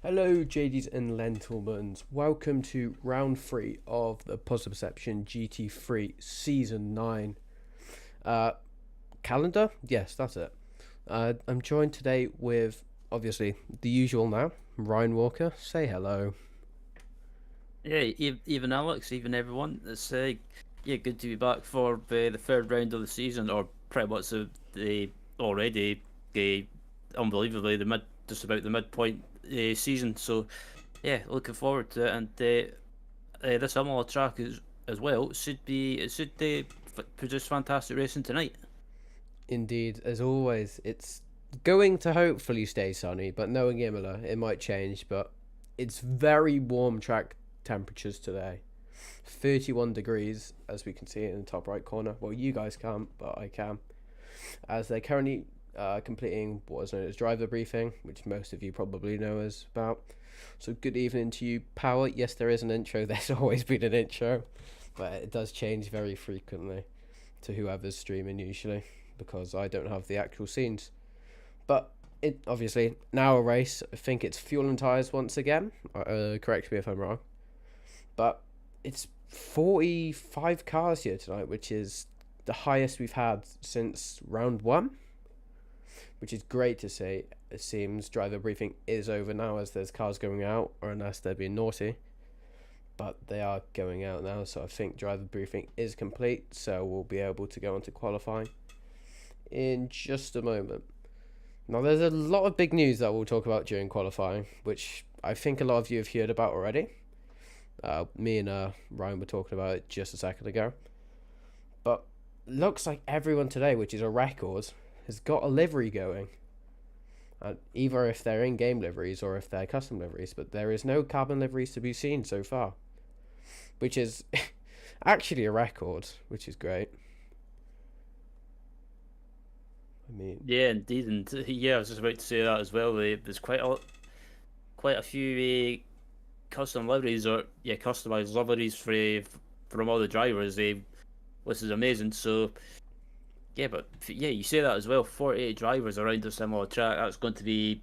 Hello, JDs and Lentilmans. Welcome to round 3 of the Positive Perception GT3 Season 9 uh, calendar. Yes, that's it. I'm joined today with, obviously, the usual now, Ryan Walker. Say hello. Yeah, even Alex, even everyone. It's good to be back for the third round of the season, or pretty much the already the unbelievably the mid just about the midpoint season. So yeah, looking forward to it. And this Imola track is as well should produce fantastic racing tonight. Indeed, as always, it's going to hopefully stay sunny, but knowing Imola, it might change. But it's very warm track temperatures today. 31 degrees, as we can see in the top right corner. Well, you guys can't, but I can. As they're currently completing what is known as driver briefing, which most of you probably know as about. So good evening to you, Power. Yes, there is an intro. There's always been an intro, but it does change very frequently to whoever's streaming usually, because I don't have the actual scenes. But it obviously now a race. I think it's fuel and tires once again. Correct me if I'm wrong. But it's 45 cars here tonight, which is the highest we've had since round 1, which is great to see. It seems driver briefing is over now, as there's cars going out, or unless they're being naughty. But they are going out now, so I think driver briefing is complete, so we'll be able to go on to qualifying in just a moment. Now, there's a lot of big news that we'll talk about during qualifying, which I think a lot of you have heard about already. Me and Ryan were talking about it just a second ago. But looks like everyone today, which is a record, has got a livery going. Either if they're in-game liveries or if they're custom liveries, but there is no carbon liveries to be seen so far, which is actually a record, which is great. I mean, Yeah, indeed, and yeah, I was just about to say that as well. There's quite a few custom liveries or customized liveries from all the drivers. Which is amazing. So yeah, but yeah, you say that as well. 48 drivers around a similar track. That's going to be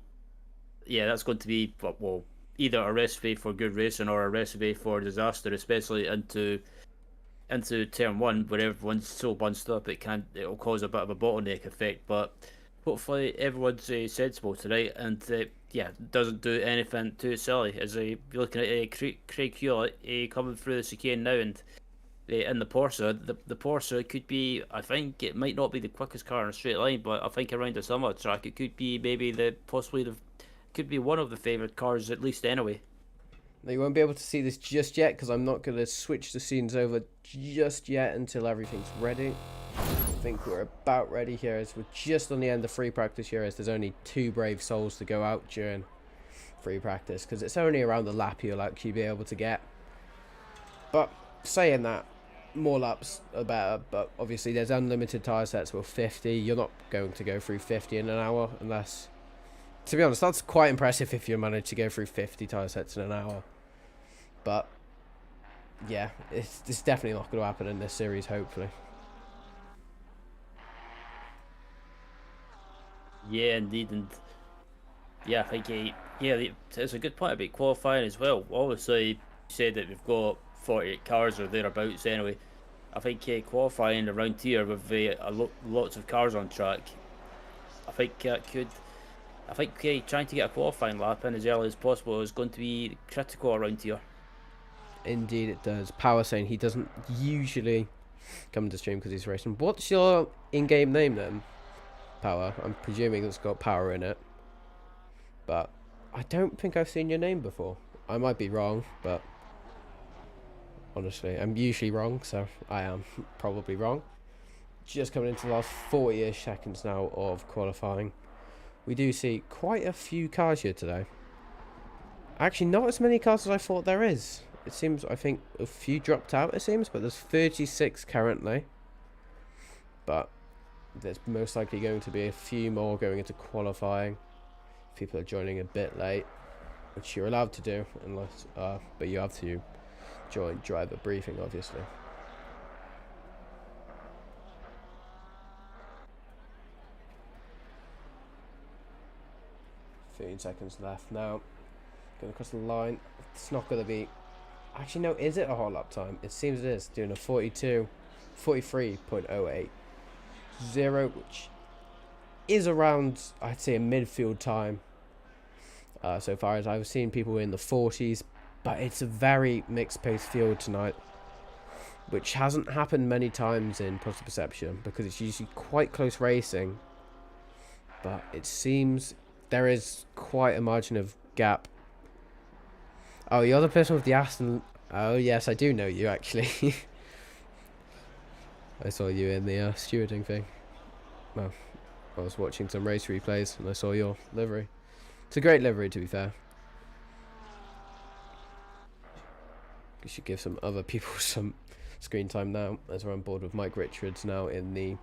well, either a recipe for good racing or a recipe for disaster, especially into turn one where everyone's so bunched up it'll cause a bit of a bottleneck effect. But hopefully everyone's sensible tonight and doesn't do anything too silly. As you're looking at Craig Hewlett coming through the chicane now, and in the Porsche, the Porsche could be. I think it might not be the quickest car in a straight line, but I think around a summer track, it could be maybe could be one of the favourite cars at least anyway. now you won't be able to see this just yet, because I'm not going to switch the scenes over just yet until everything's ready. I think we're about ready here, as we're just on the end of free practice here, as there's only 2 brave souls to go out during free practice, because it's only around the lap you'll actually be able to get. But saying that, more laps are better, but obviously there's unlimited tyre sets with 50. You're not going to go through 50 in an hour, unless, to be honest, that's quite impressive if you manage to go through 50 tyre sets in an hour. But yeah, it's definitely not going to happen in this series, hopefully. Yeah, indeed, and yeah, I think it's a good point about qualifying as well. Obviously, you said that we've got 48 cars or thereabouts anyway. I think qualifying around here with lots of cars on track, I think trying to get a qualifying lap in as early as possible is going to be critical around here. Indeed it does. Power saying he doesn't usually come to stream because he's racing. What's your in-game name then, Power? I'm presuming it's got Power in it, but I don't think I've seen your name before. I might be wrong, but honestly, I'm usually wrong, so I am probably wrong. Just coming into the last 40-ish seconds now of qualifying. We do see quite a few cars here today. Actually, not as many cars as I thought there is. It seems, I think, a few dropped out, it seems, but there's 36 currently. But there's most likely going to be a few more going into qualifying. People are joining a bit late, which you're allowed to do, unless, but you have to join driver briefing, obviously. 15 seconds left now. Going across the line. It's not going to be... Actually, no, is it a hot lap time? It seems it is. Doing a 43.08. 0, which is around, I'd say, a midfield time. So far as I've seen people in the 40s. But it's a very mixed pace field tonight, which hasn't happened many times in Positive Perception because it's usually quite close racing. But it seems there is quite a margin of gap. Oh, you're the person with the Aston. Oh, yes, I do know you, actually. I saw you in the stewarding thing. Well, I was watching some race replays and I saw your livery. It's a great livery, to be fair. We should give some other people some screen time now, as we're on board with Mike Richards now in the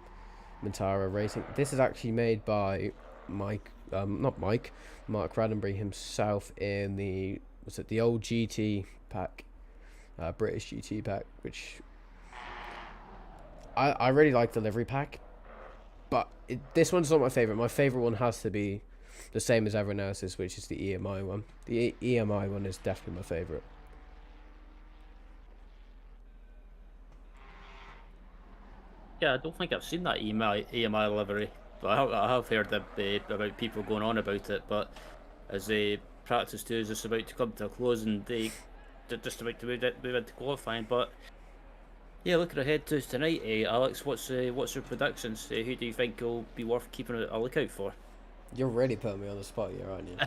Montara Racing. This is actually made by Mark Raddenbury himself in the, was it the old GT pack, British GT pack, which I really like the livery pack, but this one's not my favourite. My favourite one has to be the same as everyone else's, which is the EMI one. The EMI one is definitely my favourite. Yeah, I don't think I've seen that EMI livery, but I have heard about people going on about it. But as the practice 2 is just about to come to a close and they're just about to move into qualifying. But yeah, looking ahead to tonight, Alex, what's your predictions? Who do you think will be worth keeping a lookout for? You're really putting me on the spot here, aren't you?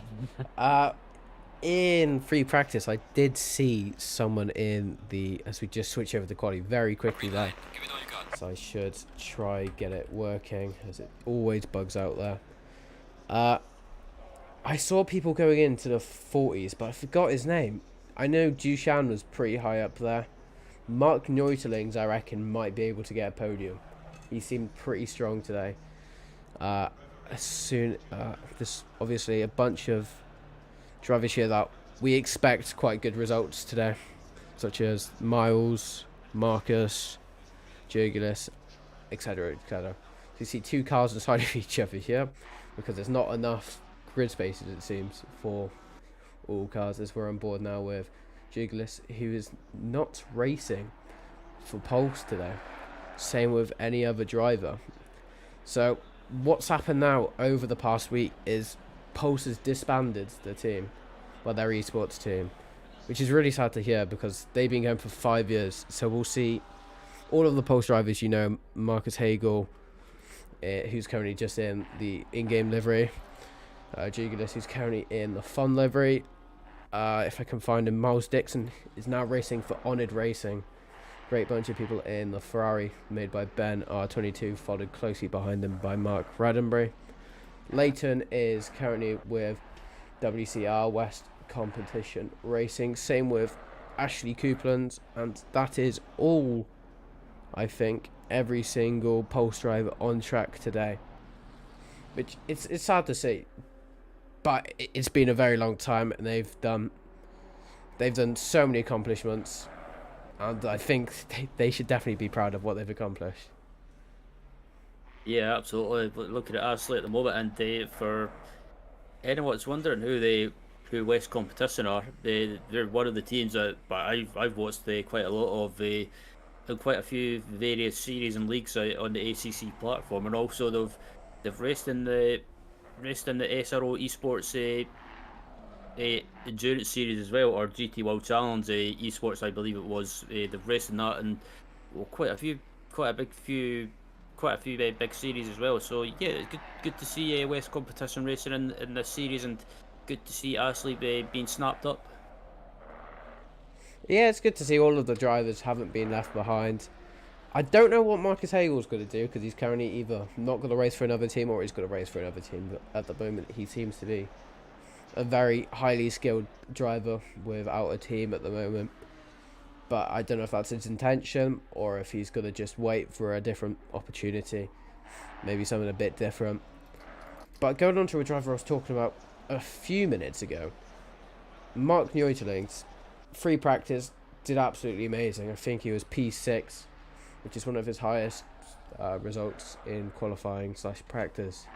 In free practice, I did see someone in the, as we just switch over to quality very quickly there. So I should try get it working, as it always bugs out there. I saw people going into the 40s, but I forgot his name. I know Dushan was pretty high up there. Mark Neuterlings, I reckon, might be able to get a podium. He seemed pretty strong today. There's obviously a bunch of drivers here that we expect quite good results today, such as Miles, Marcus, Jurgilis, etc., etc. So you see two cars inside of each other here because there's not enough grid spaces, it seems, for all cars, as we're on board now with Jurgilis, who is not racing for poles today. Same with any other driver. So what's happened now over the past week is Pulse has disbanded the team, well, their esports team, which is really sad to hear because they've been going for 5 years. So we'll see all of the Pulse drivers, you know, Marcus Hagel, who's currently just in the in-game livery, Jurgilis, who's currently in the fun livery. If I can find him, Miles Dixon is now racing for Honored Racing. Great bunch of people in the Ferrari made by Ben R22, followed closely behind them by Mark Raddenbury. Leighton is currently with WCR West Competition Racing. Same with Ashley Coupland, and that is all, I think, every single Pulse driver on track today. Which it's sad to see, but it's been a very long time, and they've done so many accomplishments, and I think they should definitely be proud of what they've accomplished. Yeah, absolutely. Looking at Ashley at the moment, and for anyone that's wondering who West Competition are, they're one of the teams that, but I've watched quite a lot of quite a few various series and leagues out on the ACC platform, and also they've raced in the SRO Esports endurance series as well, or GT World Challenge Esports, I believe it was. They've raced in that, and well, quite a few big series as well. So yeah, it's good to see West Competition racing in this series, and good to see Ashley being snapped up. Yeah, it's good to see all of the drivers haven't been left behind. I don't know what Marcus Hagel's going to do, because he's currently either not going to race for another team or he's going to race for another team. But at the moment, he seems to be a very highly skilled driver without a team at the moment. But I don't know if that's his intention or if he's going to just wait for a different opportunity. Maybe something a bit different. But going on to a driver I was talking about a few minutes ago, Mark Neuterlings, free practice, did absolutely amazing. I think he was P6, which is one of his highest results in qualifying / practice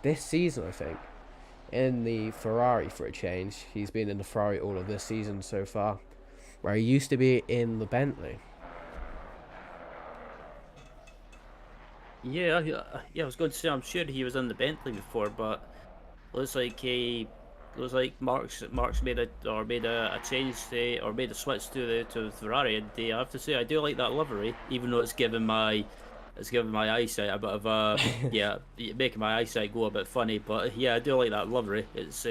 this season, I think. in the Ferrari for a change. He's been in the Ferrari all of this season so far, where he used to be in the Bentley. Yeah, I was going to say I'm sure he was in the Bentley before, but looks like Mark's made a change or made a switch to the Ferrari. And I have to say I do like that livery, even though it's giving my eyesight a bit of a yeah, making my eyesight go a bit funny. But yeah, I do like that livery. It's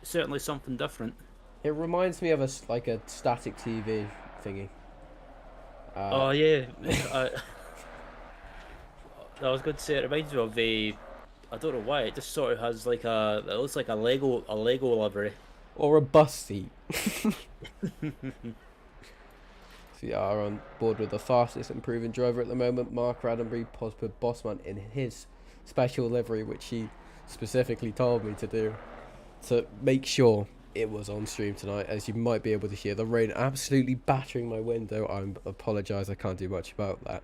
certainly something different. It reminds me of like a static TV thingy. Oh yeah, I was going to say it reminds me of a. I don't know why it just sort of has like it looks like a Lego livery. Or a bus seat. So yeah, are on board with the fastest improving driver at the moment, Mark Roddenberry, Positive Bossman, in his special livery, which he specifically told me to do to make sure it was on stream tonight. As you might be able to hear, the rain absolutely battering my window. I apologise, I can't do much about that.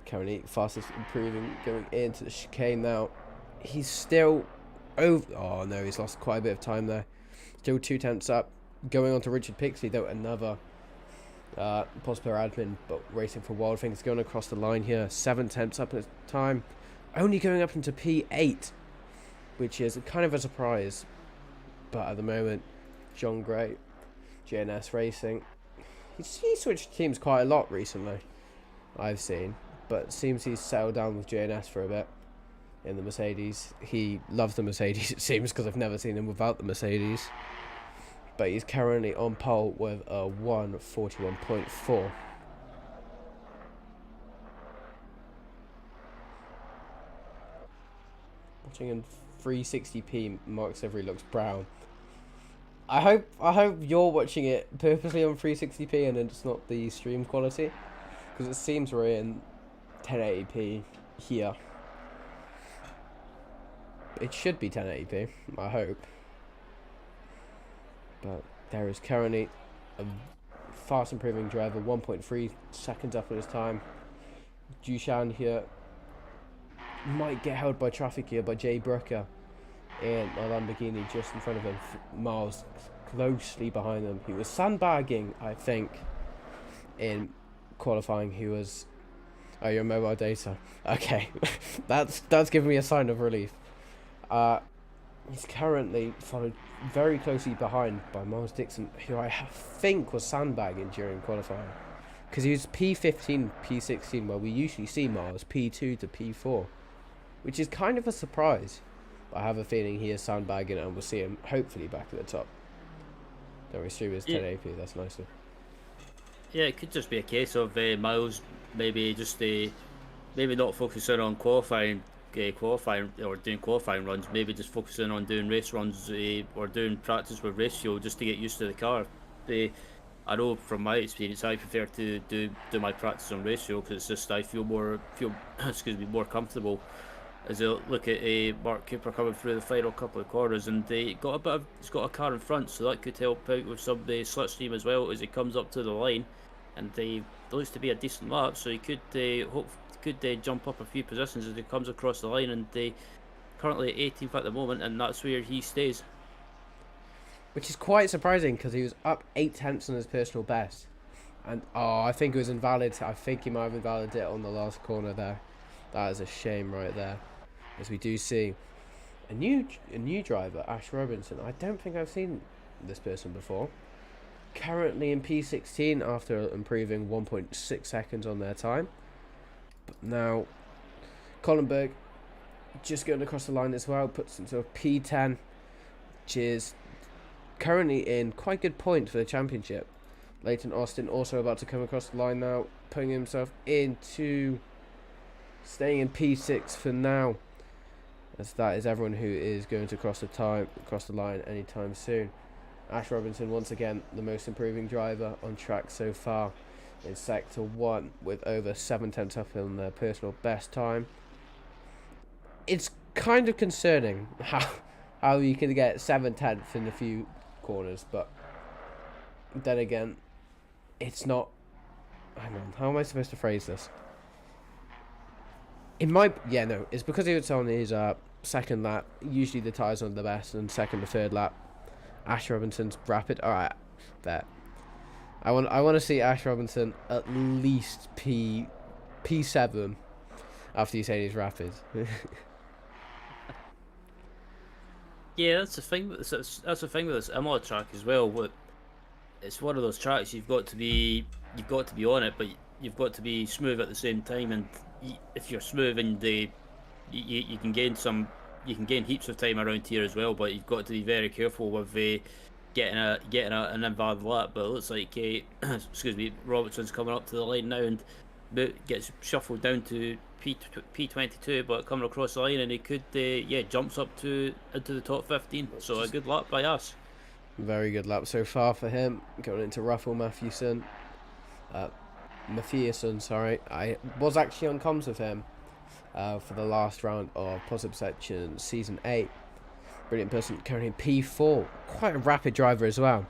Currently fastest improving going into the chicane now. He's still over. Oh no, he's lost quite a bit of time there. Still 2/10 up. Going on to Richard Pixley though, another possible admin, but racing for wild things. Going across the line here, 7/10 up at a time. Only going up into P8, which is kind of a surprise. But at the moment, John Gray, JNS Racing, he switched teams quite a lot recently, I've seen. But it seems he's settled down with JNS for a bit in the Mercedes. He loves the Mercedes, it seems, because I've never seen him without the Mercedes. But he's currently on pole with a 1:41.4. Watching in 360p, Mark's every looks brown. I hope you're watching it purposely on 360p and it's not the stream quality, because it seems we're in 1080p here. It should be 1080p, I hope. But there is currently a fast improving driver, 1.3 seconds up at his time. Dushan here might get held by traffic here by Jay Brooker and a Lamborghini just in front of him, miles closely behind them. He was sandbagging, I think, in qualifying. He was... Oh, your mobile data. Okay, that's giving me a sign of relief. He's currently followed very closely behind by Miles Dixon, who I think was sandbagging during qualifying, because he was P15, P16, where we usually see Miles P2 to P4, which is kind of a surprise. But I have a feeling he is sandbagging, and we'll see him hopefully back at the top. Don't we stream his 1080p? That's nice. Yeah, it could just be a case of Miles maybe just maybe not focusing on qualifying or doing qualifying runs, maybe just focusing on doing race runs or doing practice with ratio just to get used to the car. I know from my experience I prefer to do my practice on ratio because it's just I feel more excuse me, more comfortable. As I look at Mark Cooper coming through the final couple of corners, and he's got a car in front, so that could help out with some slipstream as well as he comes up to the line, and looks to be a decent lap, so he could jump up a few positions as he comes across the line, and currently 18th at the moment, and that's where he stays. Which is quite surprising because he was up 8/10 on his personal best, and I think it was invalid. I think he might have invalidated it on the last corner there. That is a shame right there, as we do see a new driver, Ash Robinson. I don't think I've seen this person before. Currently in P16 after improving 1.6 seconds on their time. But now, Collenberg just going across the line as well, puts into a P10, which is currently in quite good point for the championship. Leighton Austin also about to come across the line now, putting himself into staying in P6 for now, as that is everyone who is going to cross the line anytime soon. Ash Robinson, once again, the most improving driver on track so far in Sector 1 with over 7/10 up on their personal best time. It's kind of concerning how you can get 7/10 in a few corners, but then again, it's not... Hang on, how am I supposed to phrase this? It might... Yeah, no, it's because he was on his second lap, usually the tyres are the best, and second to third lap, Ash Robinson's rapid. All right, bet. I want to see Ash Robinson at least P7 after you say he's rapid. Yeah, that's the thing. That's the thing with this Imola track as well. It's one of those tracks you've got to be on it, but you've got to be smooth at the same time. And if you're smooth and you can gain heaps of time around here as well. But you've got to be very careful with getting an invalid lap. But it looks like excuse me, Robertson's coming up to the line now and gets shuffled down to P22, but coming across the line, and he could jumps up to into the top 15. So a good lap by us. Very good lap so far for him. Going into Ruffle Matthewson. Sorry. I was actually on comms with him for the last round of Positive Perception Season 8. Brilliant person. Currently P4. Quite a rapid driver as well,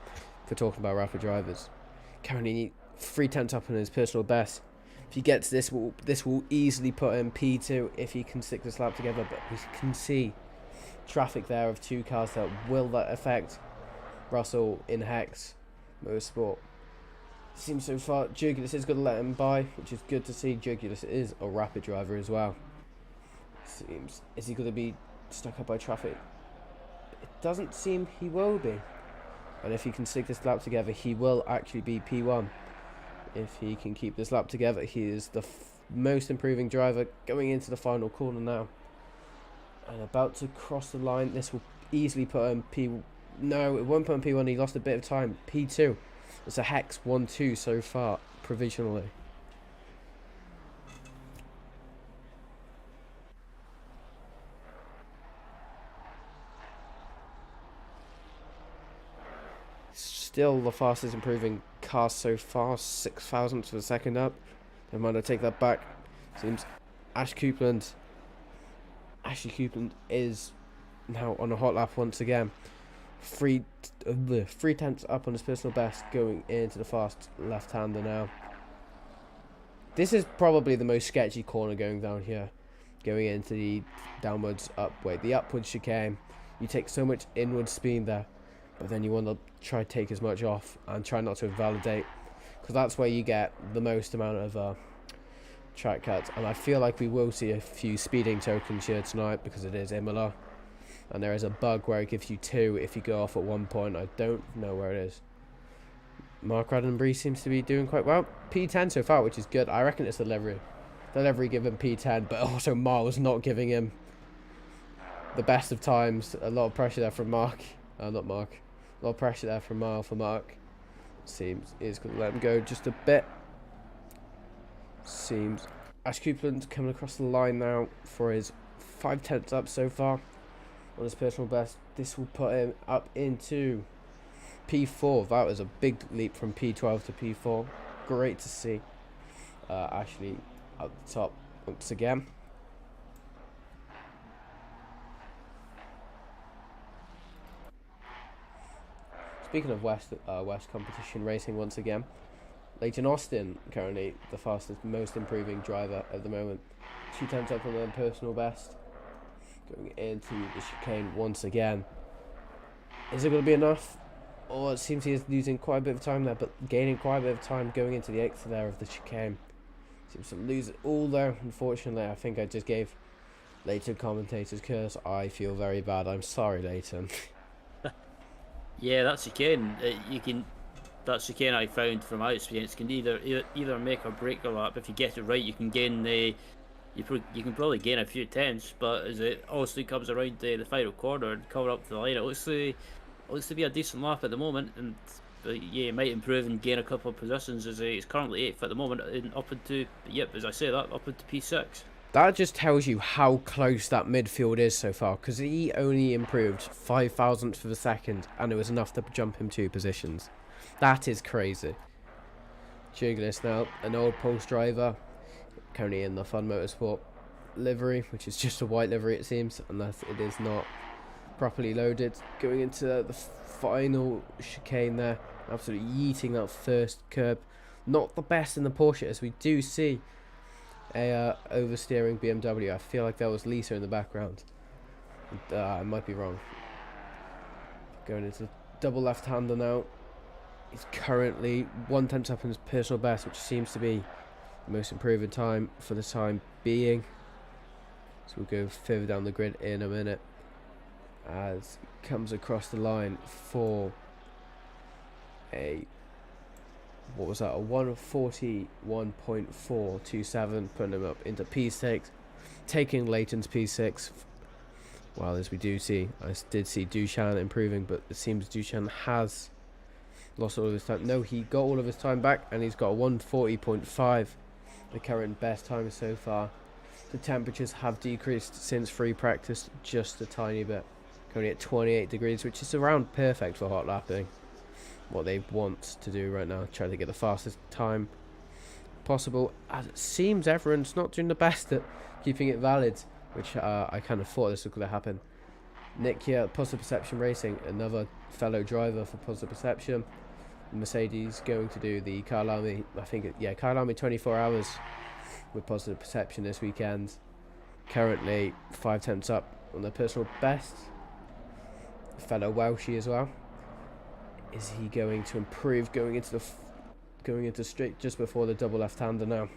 for talking about rapid drivers. Currently 3/10 up on his personal best. If he gets this will easily put him P2 if he can stick this lap together, but we can see traffic there of two cars that affect Russell in Hex Motorsport. Seems so far Jugulus is going to let him by, which is good to see. Jugulus is a rapid driver as well. Is he going to be stuck up by traffic? It doesn't seem he will be. And if he can stick this lap together, he will actually be P1. If he can keep this lap together, he is the most improving driver going into the final corner now. And about to cross the line. This will easily put him P. No, it won't put him P1. He lost a bit of time. P2. It's a Hex 1-2 so far, provisionally. Still the fastest improving car so far, 6 thousandths of a second up. Never mind, I take that back. Seems Ashley Coupland is now on a hot lap once again. 3/10 up on his personal best, going into the fast left-hander now. This is probably the most sketchy corner going down here. Going into the the upward chicane. You take so much inward speed there, but then you want to try to take as much off and try not to invalidate, because that's where you get the most amount of track cuts. And I feel like we will see a few speeding tokens here tonight, because it is Imola. And there is a bug where it gives you 2 if you go off at one point. I don't know where it is. Mark Roddenberry seems to be doing quite well. P10 so far, which is good. I reckon it's the livery. The livery give him P10, but also Miles not giving him the best of times. A lot of pressure there from Mark. Not Mark. A lot of pressure there from Mark. Seems he's going to let him go just a bit. Seems Ash Coupland coming across the line now for his 5/10 up so far on his personal best. This will put him up into P4. That was a big leap from P12 to P4. Great to see Ashley up the top once again. Speaking of West competition racing once again, Leighton Austin currently the fastest, most improving driver at the moment. 2/10 up on their personal best. Going into the chicane once again. Is it going to be enough? Oh, it seems he is losing quite a bit of time there, but gaining quite a bit of time going into the exit there of the chicane. Seems to lose it all there, unfortunately. I think I just gave Leighton commentator's curse. I feel very bad. I'm sorry, Leighton. Yeah, that's chicane. That chicane I found from my experience can either make or break a lap. If you get it right, you can gain you can probably gain a few tenths, but as it also comes around the final corner and coming up to the line, it looks to be a decent lap at the moment, and yeah, it might improve and gain a couple of positions, as it's currently 8th at the moment, and up into as I say that, up into P6. That just tells you how close that midfield is so far, because he only improved 5 thousandths of a second, and it was enough to jump him 2 positions. That is crazy. Jugulus now, an old Pulse driver, currently in the Fun Motorsport livery, which is just a white livery it seems, unless it is not properly loaded. Going into the final chicane there, absolutely yeeting that first curb. Not the best in the Porsche, as we do see a oversteering BMW. I feel like that was Lisa in the background. I might be wrong. Going into double left-hander now. He's currently 1/10 up in his personal best, which seems to be the most improved time for the time being. So we'll go further down the grid in a minute as he comes across the line for a, what was that, a 141.427, putting him up into P6, taking Leighton's P6. Well, as we do see, I did see Dushan improving, but it seems Dushan has lost all of his time. No, he got all of his time back, and he's got a 140.5, the current best time so far. The temperatures have decreased since free practice just a tiny bit, currently at 28 degrees, which is around perfect for hot lapping. What they want to do right now, try to get the fastest time possible, as it seems everyone's not doing the best at keeping it valid, which I kind of thought this was going to happen. Nick here, Positive Perception Racing, another fellow driver for Positive Perception. Mercedes going to do the Kyle Army, I think, Kyle Army 24 hours with Positive Perception this weekend. Currently 5/10 up on their personal best. Fellow Welshie as well. Is he going to improve going into straight just before the double left-hander now?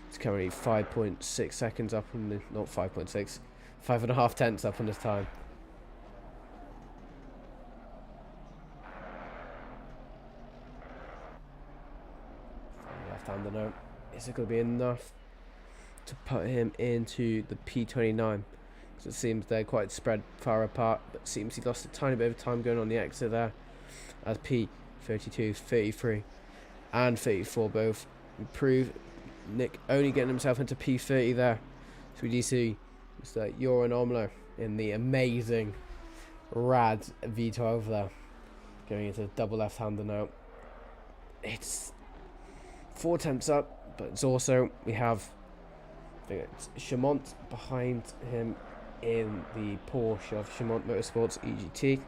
It's currently 5.6 seconds up on the, not 5.6, 5.5 tenths up on this time. Left-hander now. Is it going to be enough to put him into the P29? Because it seems they're quite spread far apart, but it seems he lost a tiny bit of time going on the exit there, as P32, 33 and 34 both improve. Nick only getting himself into P30 there. So we do see Mr. Joran Imola in the amazing rad V12 there, going into double left-hander now. It's 4/10 up, but it's also, we have, I think it's Chamont behind him in the Porsche of Chamont Motorsports EGT.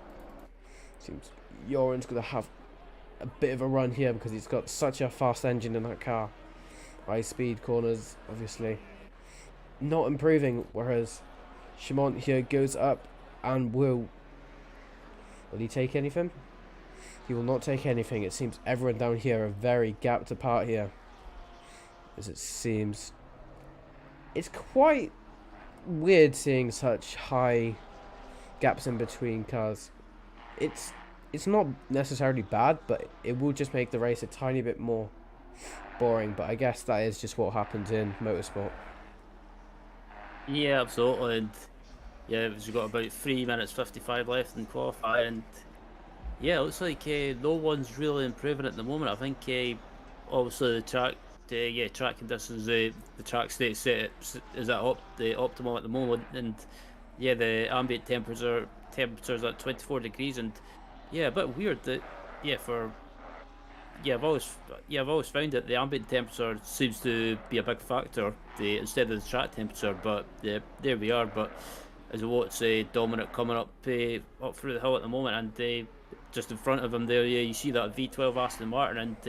Seems Joran's going to have a bit of a run here because he's got such a fast engine in that car. High speed corners, obviously not improving, whereas Chamont here goes up and will he take anything? He will not take anything. It seems everyone down here are very gapped apart here, as it seems it's quite weird seeing such high gaps in between cars. It's not necessarily bad, but it will just make the race a tiny bit more boring. But I guess that is just what happens in motorsport. Yeah, absolutely. And yeah, we've got about 3 minutes 55 left in qualifying, and yeah, it looks like no one's really improving at the moment. I think obviously the track, track conditions, the track state set is at the optimal at the moment, and yeah, the ambient temperatures at 24 degrees, and yeah, a bit weird that I've always found that the ambient temperature seems to be a big factor instead of the track temperature. But yeah, there we are. But as we watch Dominic coming up through the hill at the moment, and just in front of him there, you see that V12 Aston Martin, and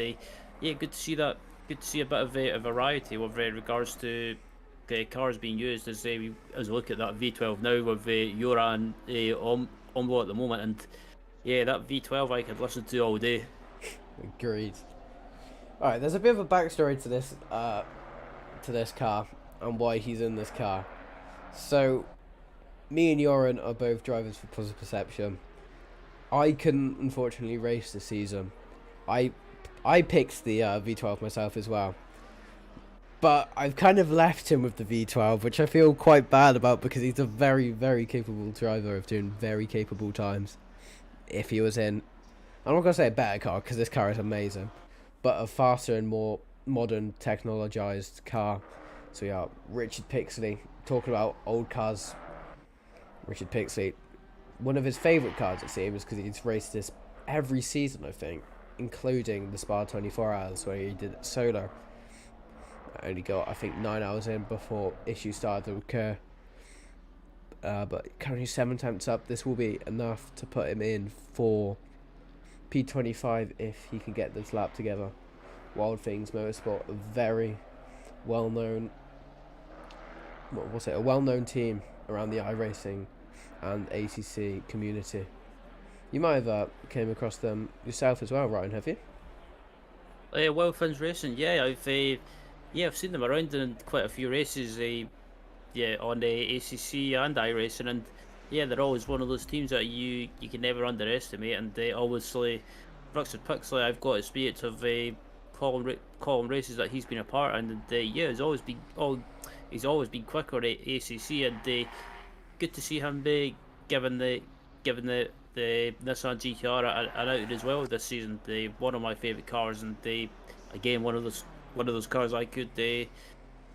good to see that. Good to see a bit of a variety with regards to cars being used as we look at that V12 now with Joran Omlo at the moment, and yeah, that V12 I could listen to all day. Agreed. Alright, there's a bit of a backstory to this car and why he's in this car. So, me and Joran are both drivers for Positive Perception. I couldn't, unfortunately, race this season. I picked the V12 myself as well. But I've kind of left him with the V12, which I feel quite bad about because he's a very, very capable driver of doing very capable times. If he was in, I'm not going to say a better car because this car is amazing, but a faster and more modern technologized car. So yeah, Richard Pixley, talking about old cars. Richard Pixley, one of his favourite cars it seems, because he's raced this every season I think, including the Spa 24 hours where he did it solo. I only got, I think, 9 hours in before issues started to occur. But currently 7/10 up. This will be enough to put him in for P25 if he can get this lap together. Wild Things Motorsport, a very well-known, a well-known team around the iRacing and ACC community. You might have came across them yourself as well, Ryan, have you? Well, Fins Racing, yeah, I've seen them around in quite a few races. Yeah, on the ACC and iRacing, and yeah, they're always one of those teams that you can never underestimate. And they obviously, Brooks and Pixley, I've got experience of column races that he's been a part in, and yeah, he's always been quicker at ACC, and good to see him be given the Nissan GTR an out as well this season. One of my favourite cars, and again one of those cars I could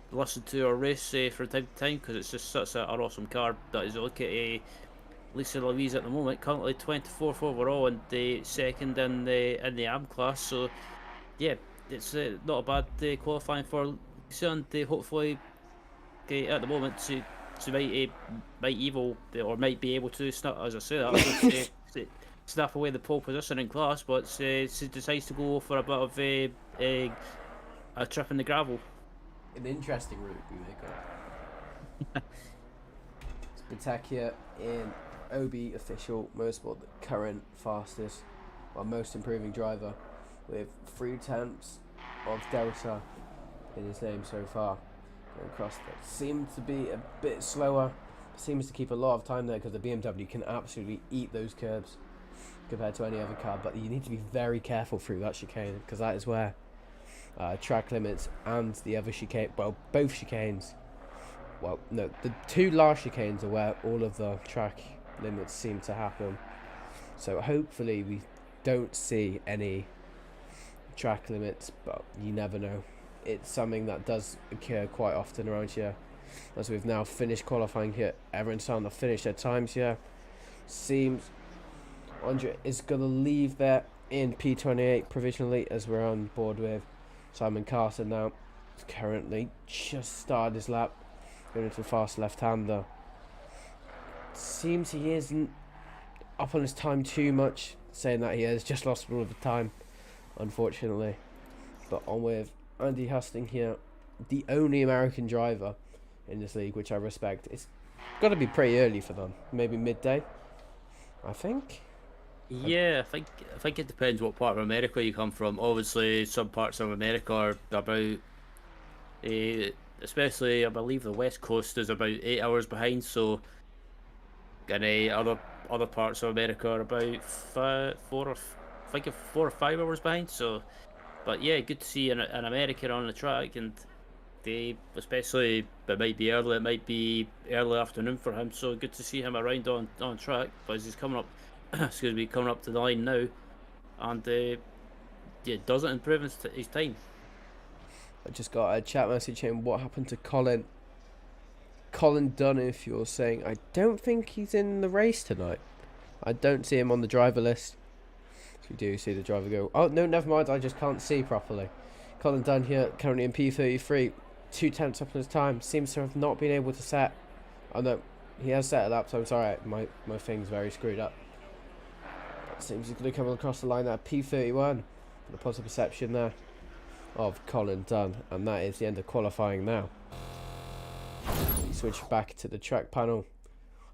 listen to or race from time to time because it's just such an awesome car. That is, look at Lisa Louise at the moment, currently 24th overall and the second in the AM class. So yeah, it's not a bad qualifying for Lisa, and hopefully at the moment she might evil or might be able to snap, as I say that, snap away the pole position in class, but she decides to go for a bit of a trip in the gravel. An interesting route we make up. Spectacular in OB official motorsport, the current fastest or most improving driver with 3/10 of Delta in his name so far. Going across that seems to be a bit slower, seems to keep a lot of time there because the BMW can absolutely eat those curbs compared to any other car, but you need to be very careful through that chicane because that is where track limits and the other chicane, well, both chicanes, well, no, the two last chicanes are where all of the track limits seem to happen. So hopefully we don't see any track limits, but you never know. It's something that does occur quite often around here. As we've now finished qualifying here, everyone's starting to finish their times here. Seems Andre is going to leave there in P28 provisionally, as we're on board with Simon Carson now. He's currently just started his lap, going into a fast left-hander. Seems he isn't up on his time too much, saying that he has just lost all of the time, unfortunately. But on with Andy Husting here, the only American driver in this league, which I respect. It's got to be pretty early for them, maybe midday, I think. Yeah, I think it depends what part of America you come from. Obviously, some parts of America are about, especially I believe the West Coast is about 8 hours behind. So, and other parts of America are about I think 4 or 5 hours behind. So, but yeah, good to see an American on the track, and especially it might be early afternoon for him. So good to see him around on track, but he's coming up. Excuse me, coming up to the line now, and yeah, doesn't improve his time. I just got a chat message saying what happened to Colin Dunn. If you're saying, I don't think he's in the race tonight. I don't see him on the driver list. So we do see the driver go, oh no, never mind, I just can't see properly. Colin Dunn here, currently in P33, 2/10 up on his time, seems to have not been able to set. Oh no, he has set a lap, so I'm sorry, my thing's very screwed up. Seems he's going to come across the line at P31 for the positive perception there of Colin Dunn, and that is the end of qualifying now. We switch back to the track panel.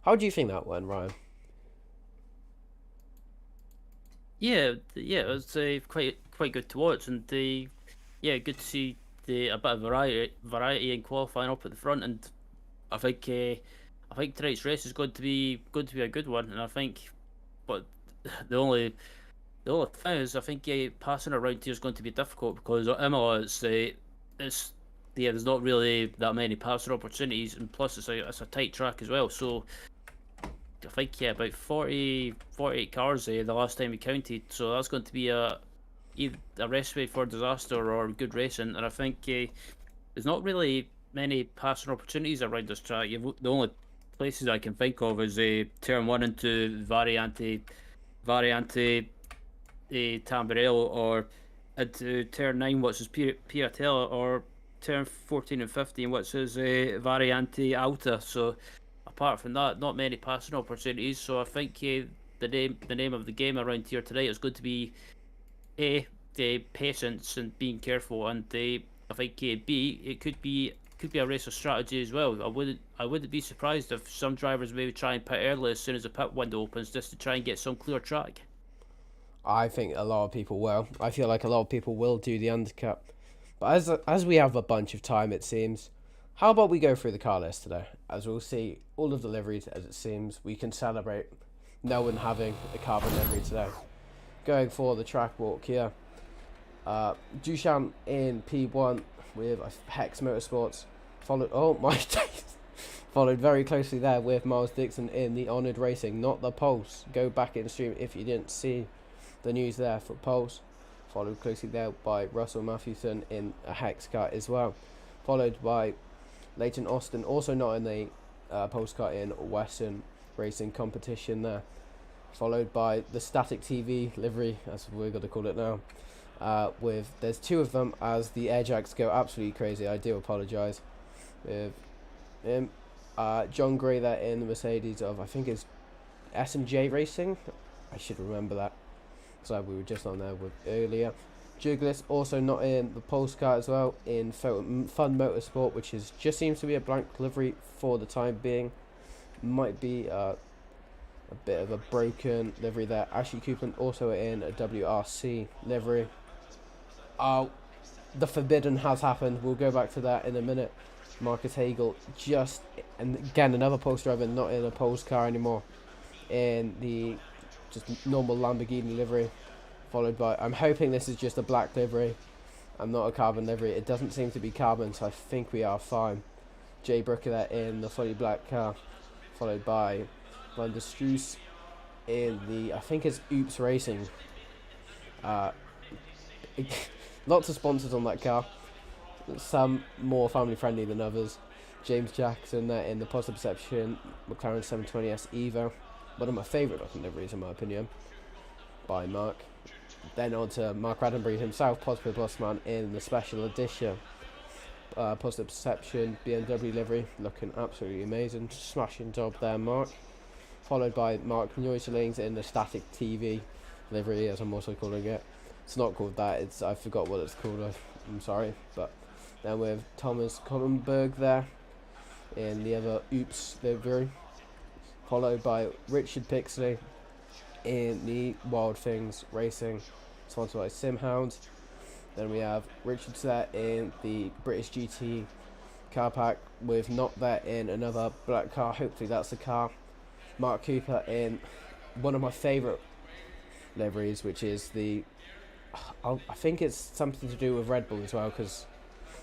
How do you think that went, Ryan? Yeah, it was quite good to watch, and yeah, good to see a bit of variety in qualifying up at the front, and I think tonight's race is going to be a good one, and I think, but the only thing is, I think passing around here is going to be difficult because at Imola there's not really that many passing opportunities, and plus it's a tight track as well. So I think about 48 cars the last time we counted. So that's going to be either a recipe for disaster or good racing. And I think there's not really many passing opportunities around this track. The only places I can think of is turn 1 into Variante Tamburello, or into turn 9, which is Piratella, or turn 14 and 15, which is Variante Alta. So apart from that, not many passing opportunities. So I think the name of the game around here tonight is going to be the patience and being careful, and I think B, it could be a race of strategy as well. I wouldn't be surprised if some drivers maybe try and pit early as soon as the pit window opens, just to try and get some clear track. I think a lot of people will. I feel like a lot of people will do the undercut. But as we have a bunch of time, it seems, how about we go through the car list today? As we'll see all of the liveries, as it seems, we can celebrate no one having a carbon livery today. Going for the track walk here. Duchamp in P1 with Hex Motorsports. Followed, oh my days. Followed very closely there with Miles Dixon in the Honoured Racing, not the Pulse. Go back in the stream if you didn't see the news there for Pulse. Followed closely there by Russell Matthewson in a Hex car as well. Followed by Leighton Austin, also not in the Pulse car, in Western Racing competition there. Followed by the Static TV livery, as we're going to call it now. There's two of them, as the Airjacks go absolutely crazy. I do apologise. With him, John Gray there in the Mercedes of, I think it's S&J Racing. I should remember that, because we were just on there with earlier. Juglis also not in the Pulse car as well, in Fun Motorsport, which is just seems to be a blank livery for the time being. Might be a bit of a broken livery there. Ashley Coupland also in a WRC livery. Oh, the forbidden has happened. We'll go back to that in a minute. Marcus Hagel and again another Pulse driver, not in a Pulse car anymore, in the just normal Lamborghini livery. Followed by, I'm hoping this is just a black livery and not a carbon livery. It doesn't seem to be carbon, so I think we are fine. Jay Brooker there in the fully black car. Followed by Van der Stroos in the, I think it's Oops Racing. Lots of sponsors on that car. Some more family friendly than others. James Jackson there in the Positive Perception McLaren 720S Evo. One of my favourite looking liveries in my opinion, by Mark. Then on to Mark Raddenbury himself, Positive Plus Man in the special edition Positive Perception BMW livery, looking absolutely amazing. Smashing job there, Mark. Followed by Mark Neuselings in the Static TV livery, as I'm also calling it. It's not called that, I forgot what it's called, I'm sorry. But then with Thomas Kollenberg there in the other Oops livery. Followed by Richard Pixley in the Wild Things Racing, sponsored by Simhound. Then we have Richard there in the British GT car pack, with Not there in another black car. Hopefully that's the car. Mark Cooper in one of my favourite liveries, which is the, I think it's something to do with Red Bull as well, because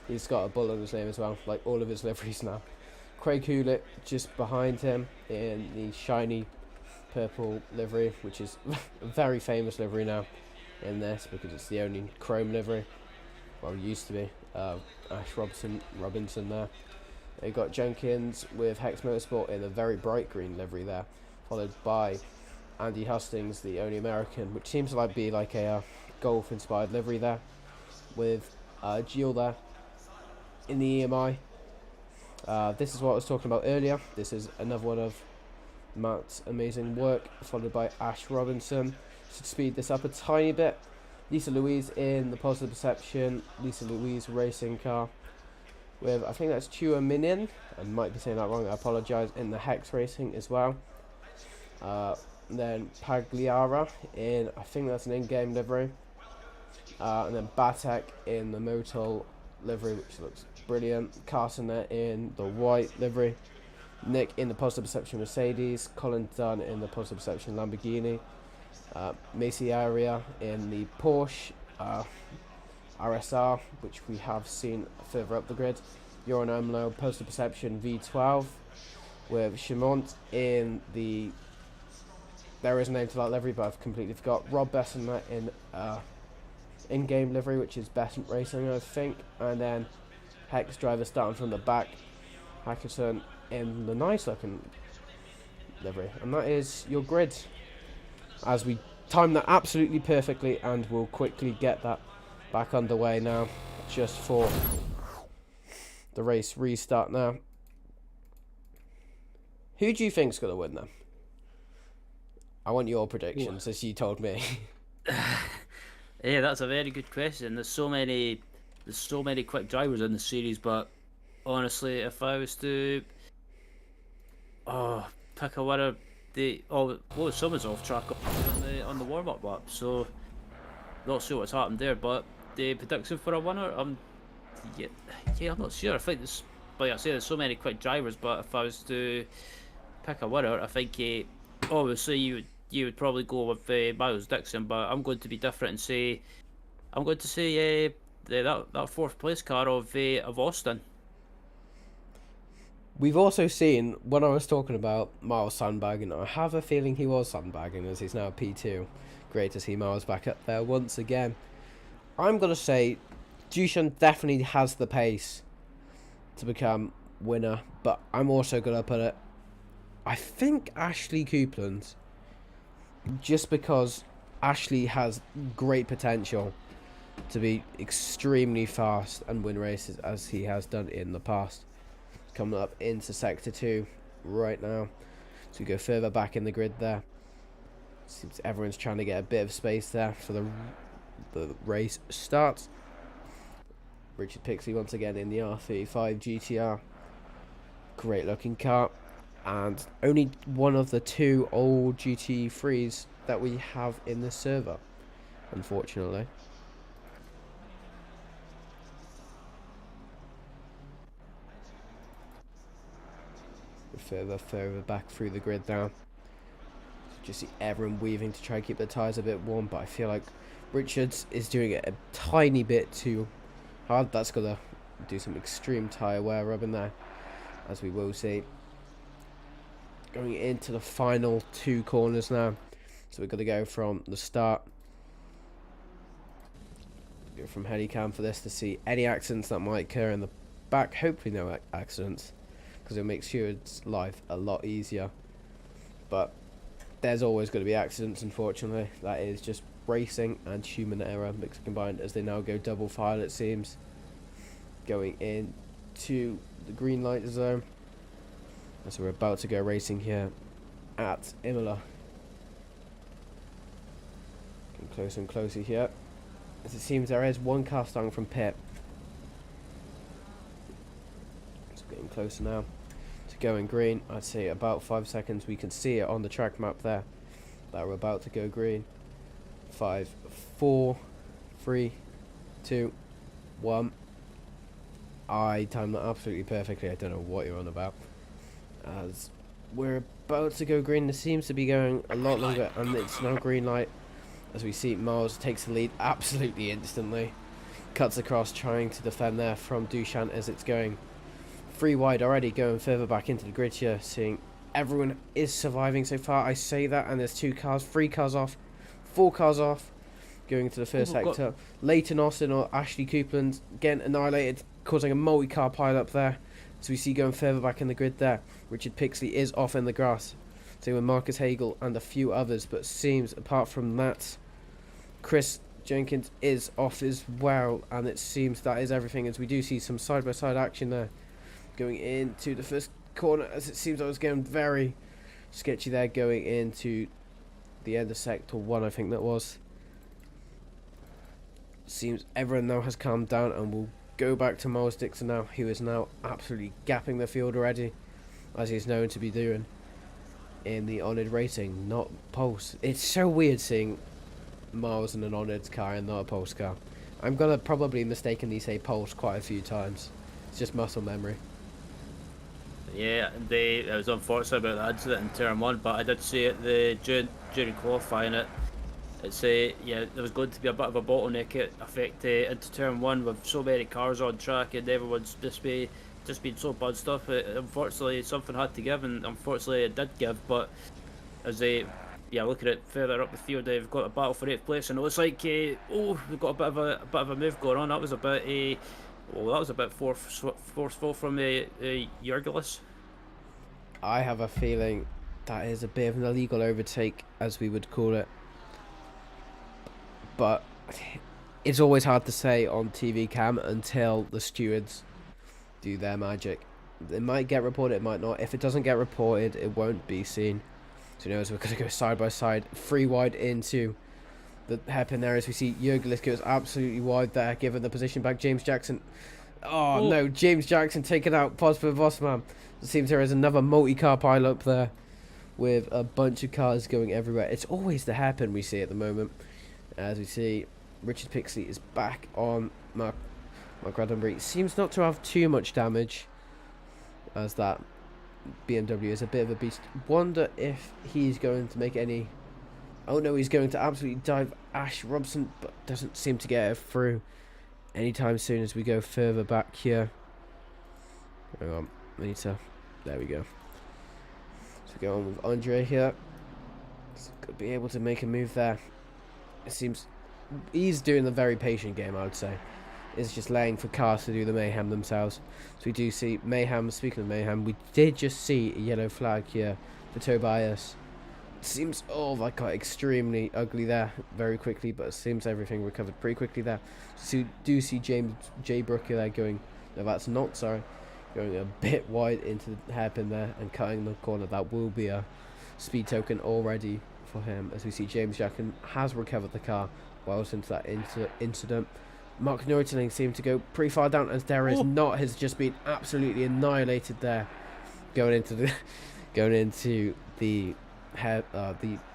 he's got a bull on his name as well, like all of his liveries now. Craig Hewlett just behind him in the shiny purple livery, which is a very famous livery now in this, because it's the only chrome livery. Well, used to be. Ash Robinson there. You got Jenkins with Hex Motorsport in a very bright green livery there, followed by Andy Hustings, the only American, which seems to be like a golf inspired livery there, with Gilles there in the EMI. This is what I was talking about earlier. This is another one of Matt's amazing work, followed by Ash Robinson. Should speed this up a tiny bit. Lisa Louise in the Positive Perception Lisa Louise racing car, with, I think that's Chua Minin, I might be saying that wrong, I apologise, in the Hex Racing as well. Then Pagliara in, I think that's an in-game livery. And then Batek in the Motul livery, which looks brilliant. Carson there in the white livery. Nick in the Positive Perception Mercedes. Colin Dunn in the Positive Perception Lamborghini. Macy Area in the Porsche RSR, which we have seen further up the grid. Joran Omlo Positive Perception V12, with Shimont in the, there is a name to that livery but I've completely forgot. Rob Besson in in-game livery, which is Besson Racing I think. And then Hex driver starting from the back, Hackerson in the nice looking livery. And that is your grid, as we time that absolutely perfectly, and we'll quickly get that back underway now, just for the race restart now. Who do you think's going to win then? I want your predictions, as you told me. Yeah, that's a very good question. There's so many quick drivers in the series, but honestly, if I was to pick a winner, someone's off track on the warm up lap, so not sure what's happened there. But the prediction for a winner, yeah, I'm not sure. I think there's, like I say, there's so many quick drivers, but if I was to pick a winner, I think obviously you would probably go with Miles Dixon, but I'm going to be different and say I'm going to say that fourth place car of Austin. We've also seen, when I was talking about Miles sandbagging, I have a feeling he was sandbagging as he's now P2. Great to see Miles back up there once again. I'm going to say Dushan definitely has the pace to become winner, but I'm also going to put it, I think Ashley Coupland, just because Ashley has great potential to be extremely fast and win races as he has done in the past. Coming up into sector 2 right now, so we go further back in the grid there. Seems everyone's trying to get a bit of space there for the race starts. Richard Pixley once again in the R35 GTR. Great looking car, and only one of the 2 old GT3s that we have in this server, unfortunately. Further back through the grid now. Just see everyone weaving to try and keep the tyres a bit warm, but I feel like Richards is doing it a tiny bit too hard. That's going to do some extreme tyre wear rubbing there, as we will see. Going into the final 2 corners now. So we're going to go from the start. Go from Helicam for this to see any accidents that might occur in the back. Hopefully no accidents, because it makes Steward's life a lot easier. But there's always going to be accidents, unfortunately. That is just racing and human error mixed combined, as they now go double file, it seems. Going into the green light zone. As we're about to go racing here at Imola. Getting closer and closer here, as it seems there is one car starting from pit. It's getting closer now to going green. I'd say about 5 seconds. We can see it on the track map there that we're about to go green. 5, 4, 3, 2, 1. I timed that absolutely perfectly. I don't know what you're on about. As we're about to go green, this seems to be going a lot longer, and it's now green light. As we see Miles takes the lead absolutely instantly. Cuts across, trying to defend there from Dushan as it's going 3 wide already, going further back into the grid here. Seeing everyone is surviving so far. I say that, and there's 2 cars, 3 cars off, 4 cars off. Going into the first sector. Leighton Austin or Ashley Coupland getting annihilated, causing a multi-car pile up there. So we see going further back in the grid there. Richard Pixley is off in the grass. So with Marcus Hagel and a few others, but seems apart from that, Chris Jenkins is off as well, and it seems that is everything, as we do see some side-by-side action there. Going into the first corner, as it seems I was going very sketchy there, going into the end of sector 1, I think that was. Seems everyone now has calmed down, and will go back to Miles Dixon now, who is now absolutely gapping the field already, as he's known to be doing in the honoured racing, not Pulse. It's so weird seeing Miles in an honoured car and not a Pulse car. I'm gonna probably mistakenly say Pulse quite a few times. It's just muscle memory. Yeah, it was unfortunate about the incident in turn 1, but I did see it during qualifying it. It's yeah, there was going to be a bit of a bottleneck effect into turn 1 with so many cars on track, and everyone's just been so buzzed up. Unfortunately, something had to give, and unfortunately it did give. But as they, look at it further up the field, they've got a battle for 8th place, and it looks like we've got a bit of a move going on. That was a bit forceful from Jurgelis. I have a feeling that is a bit of an illegal overtake, as we would call it. But it's always hard to say on TV cam until the stewards do their magic. It might get reported, it might not. If it doesn't get reported, it won't be seen. So you know, as we're going to go side by side, 3 wide into the hairpin there, as we see Jurgelis goes absolutely wide there, given the position back. James Jackson Oh Oh, no, James Jackson taking out Positive Bossman. It seems there is another multi-car pile up there with a bunch of cars going everywhere. It's always the hairpin we see at the moment. As we see, Richard Pixley is back on Mark Roddenberry. Seems not to have too much damage, as that BMW is a bit of a beast. Wonder if he's going to make any... Oh no, he's going to absolutely dive Ash Robson, but doesn't seem to get it through anytime soon as we go further back here. Hang on, we need to... There we go. So we go on with Andre here. He's going to be able to make a move there. It seems he's doing a very patient game, I would say. It's just laying for cars to do the mayhem themselves. So we do see mayhem. Speaking of mayhem, we did just see a yellow flag here for Tobias. It seems, oh, that got extremely ugly there very quickly, but it seems everything recovered pretty quickly there. So we do see James J. Brooker there going, no, that's not, sorry, going a bit wide into the hairpin there and cutting the corner. That will be a speed token already for him, as we see James Jackson has recovered the car well since that incident. Mark Neutling seemed to go pretty far down, as there is not, has just been absolutely annihilated there, going into the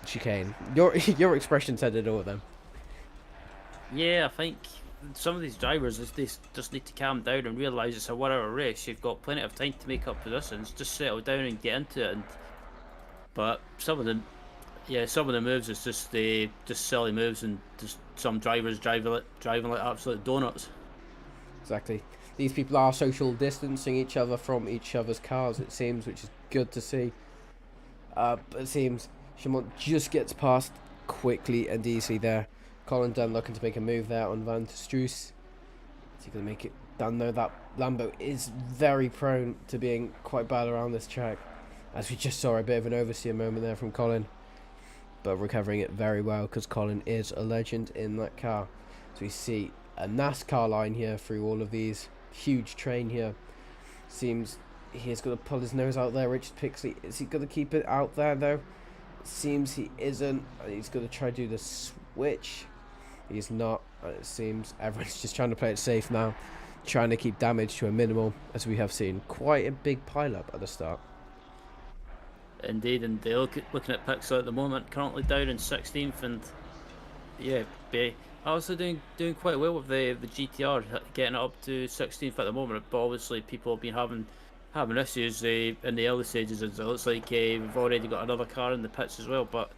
chicane. Your expression said it all then. yeah, I think some of these drivers, they just need to calm down and realise it's a 1 hour race. You've got plenty of time to make up positions. Just settle down and get into it. But some of the moves is just silly moves, and just some drivers driving like absolute donuts. Exactly. These people are social distancing each other from each other's cars, it seems, which is good to see. But it seems Chamont just gets past quickly and easily there. Colin Dunn looking to make a move there on Van Struis. Is he going to make it done though? That Lambo is very prone to being quite bad around this track, as we just saw a bit of an overseer moment there from Colin, but recovering it very well because Colin is a legend in that car. So we see a NASCAR line here through all of these. Huge train here. Seems he's going to pull his nose out there. Richard Pixley, is he going to keep it out there though? Seems he isn't. He's going to try to do the switch. He's not. It seems everyone's just trying to play it safe now, trying to keep damage to a minimal, as we have seen quite a big pile up at the start. Indeed, and they looking at Pixel at the moment, currently down in 16th, and yeah, obviously doing quite well with the GTR, getting it up to 16th at the moment. But obviously, people have been having issues in the early stages, and it looks like we've already got another car in the pits as well. But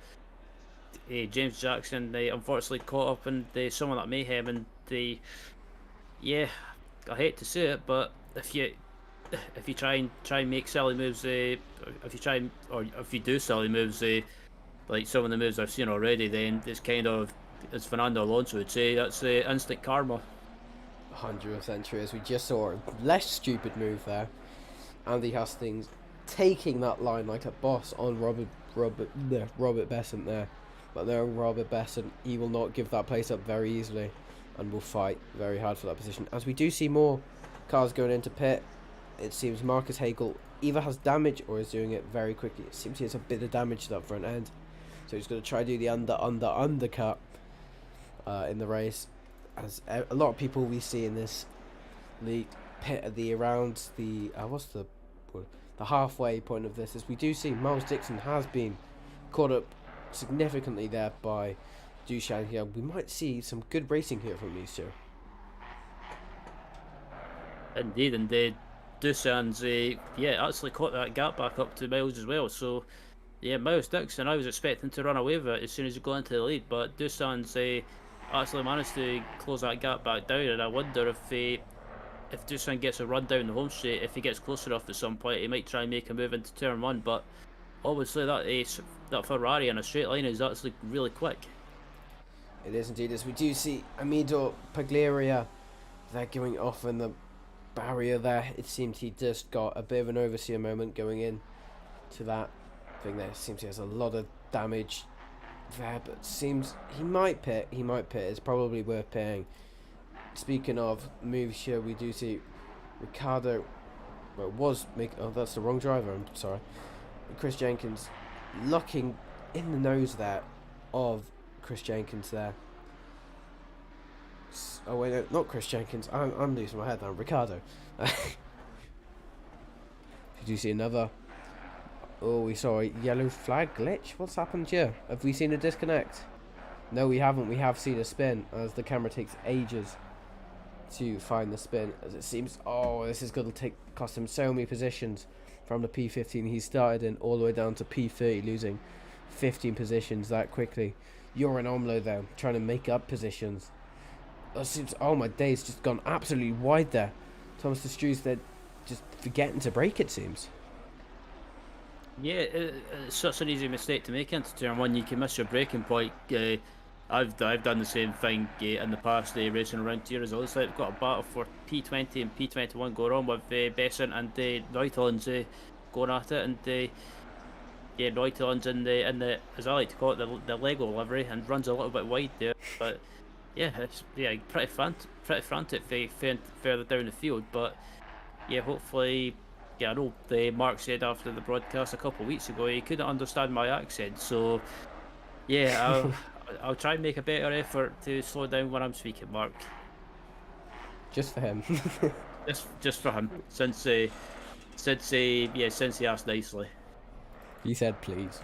James Jackson, they unfortunately caught up in some of that mayhem, and yeah, I hate to say it, but if you try and make silly moves, if you do silly moves, like some of the moves I've seen already, then it's kind of, as Fernando Alonso would say, that's instant karma. 100% true, as we just saw a less stupid move there. Andy Hastings taking that line like a boss on Robert Besant there. But no, Robert Besant, he will not give that place up very easily and will fight very hard for that position. As we do see more cars going into pit, it seems Marcus Hagel either has damage or is doing it very quickly. It seems he has a bit of damage to that front end, so he's going to try to do the undercut in the race. As a lot of people we see in this league pit at the around the the halfway point of this, as we do see Miles Dixon has been caught up significantly there by Dushan here. We might see some good racing here from these two. Indeed, and Doosan's actually caught that gap back up to Miles as well. So yeah, Miles Dixon, I was expecting to run away with it as soon as he got into the lead, but Doosan's actually managed to close that gap back down, and I wonder if Doosan gets a run down the home straight, if he gets close enough at some point, he might try and make a move into turn 1. But obviously that Ferrari in a straight line is actually really quick. It is indeed, as we do see Amido Pagliaria, they're going off in the barrier there. It seems he just got a bit of an overseer moment going in to that thing there. It seems he has a lot of damage there, but it seems he might pit. It's probably worth pitting. Speaking of moves here, we do see Ricardo, that's the wrong driver, I'm sorry. Chris Jenkins looking in the nose there of Chris Jenkins there. Oh wait, no, not Chris Jenkins. I'm losing my head now. Ricardo. Did you see another? Oh, we saw a yellow flag glitch. What's happened here? Have we seen a disconnect? No, we haven't. We have seen a spin as the camera takes ages to find the spin, as it seems. Oh, this is going to cost him so many positions from the P15 he started in all the way down to P30, losing 15 positions that quickly. You're an Imola though, trying to make up positions. It seems, oh my days, just gone absolutely wide there. Thomas de Stru's there, just forgetting to brake, it seems. Yeah, it's such an easy mistake to make into turn one. You can miss your braking point. I've done the same thing in the past, racing around here as well. It's like we've got a battle for P20 and P21 going on with Besson and Reuteland's going at it, and yeah, Reuteland's in the, as I like to call it, the Lego livery, and runs a little bit wide there. But yeah, it's pretty frantic further down the field. But yeah, hopefully. Yeah, I know Mark said after the broadcast a couple of weeks ago he couldn't understand my accent, so yeah, I'll try and make a better effort to slow down when I'm speaking, Mark. Just for him. just for him, since he asked nicely. He said please.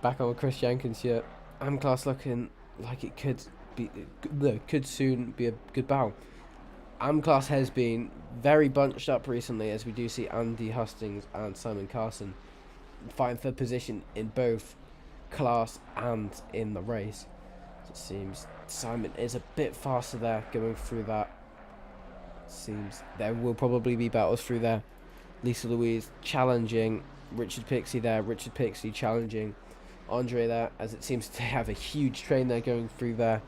Back on with Chris Jenkins here. M-Class looking like it could soon be a good battle. M-Class has been very bunched up recently, as we do see Andy Hustings and Simon Carson fighting for position in both class and in the race. It seems Simon is a bit faster there going through that. Seems there will probably be battles through there. Lisa Louise challenging Richard Pixie there. Richard Pixie challenging Andre there, as it seems to have a huge train there going through there.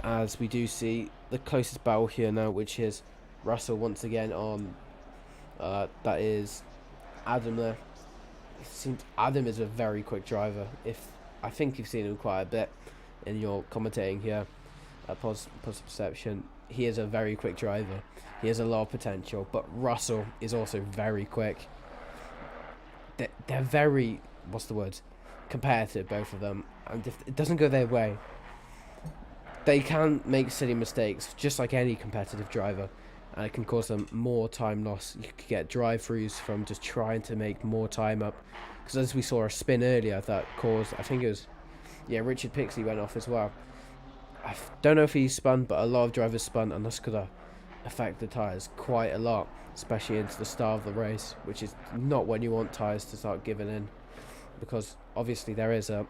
As we do see the closest battle here now, which is Russell once again on that is Adam there. It seems Adam is a very quick driver. I think you've seen him quite a bit in your commentating here at Positive Perception. He is a very quick driver. He has a lot of potential, but Russell is also very quick. They're very, what's the word, competitive, both of them, and if it doesn't go their way, they can make silly mistakes, just like any competitive driver, and it can cause them more time loss. You could get drive-throughs from just trying to make more time up, because as we saw a spin earlier that caused, I think it was, yeah, Richard Pixley went off as well. I don't know if he spun, but a lot of drivers spun, and that's going to affect the tyres quite a lot, especially into the start of the race, which is not when you want tyres to start giving in, because obviously there is a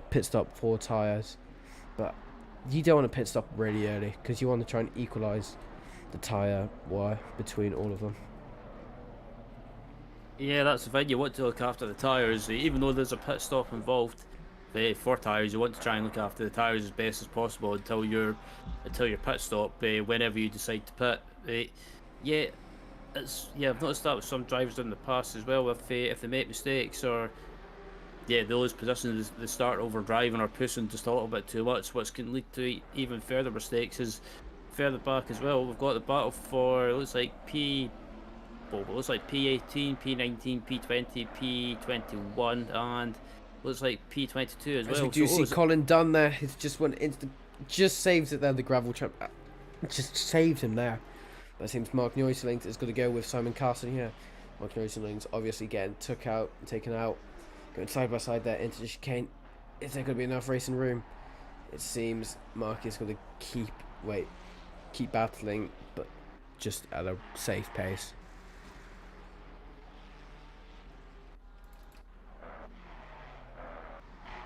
pit stop for tyres, but you don't want to pit stop really early because you want to try and equalise the tyre wear between all of them. Yeah, that's the thing. You want to look after the tyres, even though there's a pit stop involved. For tyres, you want to try and look after the tyres as best as possible until your pit stop. Whenever you decide to pit, I've noticed that with some drivers in the past as well. If they make mistakes, or those positions they start over driving or pushing just a little bit too much, which can lead to even further mistakes. Is further back as well, we've got the battle for P18, P19, P20, P21, and looks like P22 as well. As we do see Colin Dunn there, he's just went instant, just saves it there. The gravel trap just saved him there. But it seems Mark Neusling is going to go with Simon Carson here. Mark Neusling's obviously getting taken out, going side by side there into the chicane. Is there going to be enough racing room? It seems Mark is going to keep battling, but just at a safe pace.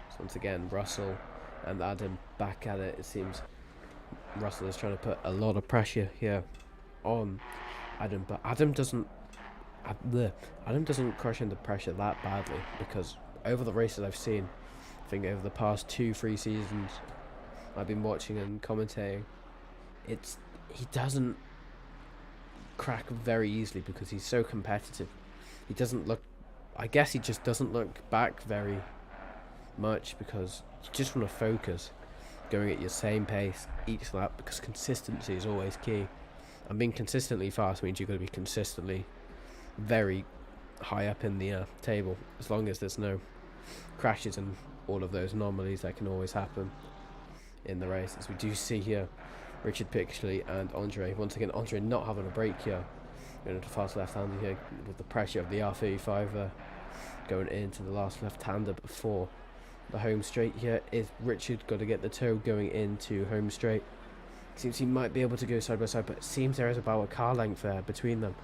So once again, Russell and Adam back at it. It seems Russell is trying to put a lot of pressure here on Adam, but Adam doesn't crush under pressure that badly, because over the races I've seen, I think over the past 2-3 seasons I've been watching and commentating, he doesn't crack very easily because he's so competitive. He doesn't look, I guess he just doesn't look back very much, because you just want to focus going at your same pace each lap, because consistency is always key, and being consistently fast means you've got to be consistently very high up in the table, as long as there's no crashes and all of those anomalies that can always happen in the race, as we do see here Richard Pixley and Andre. Once again, Andre not having a break here. Going into fast left-hander here with the pressure of the R35 going into the last left-hander before the home straight here. Is Richard got to get the toe going into home straight? Seems he might be able to go side by side, but it seems there is about a car length there between them.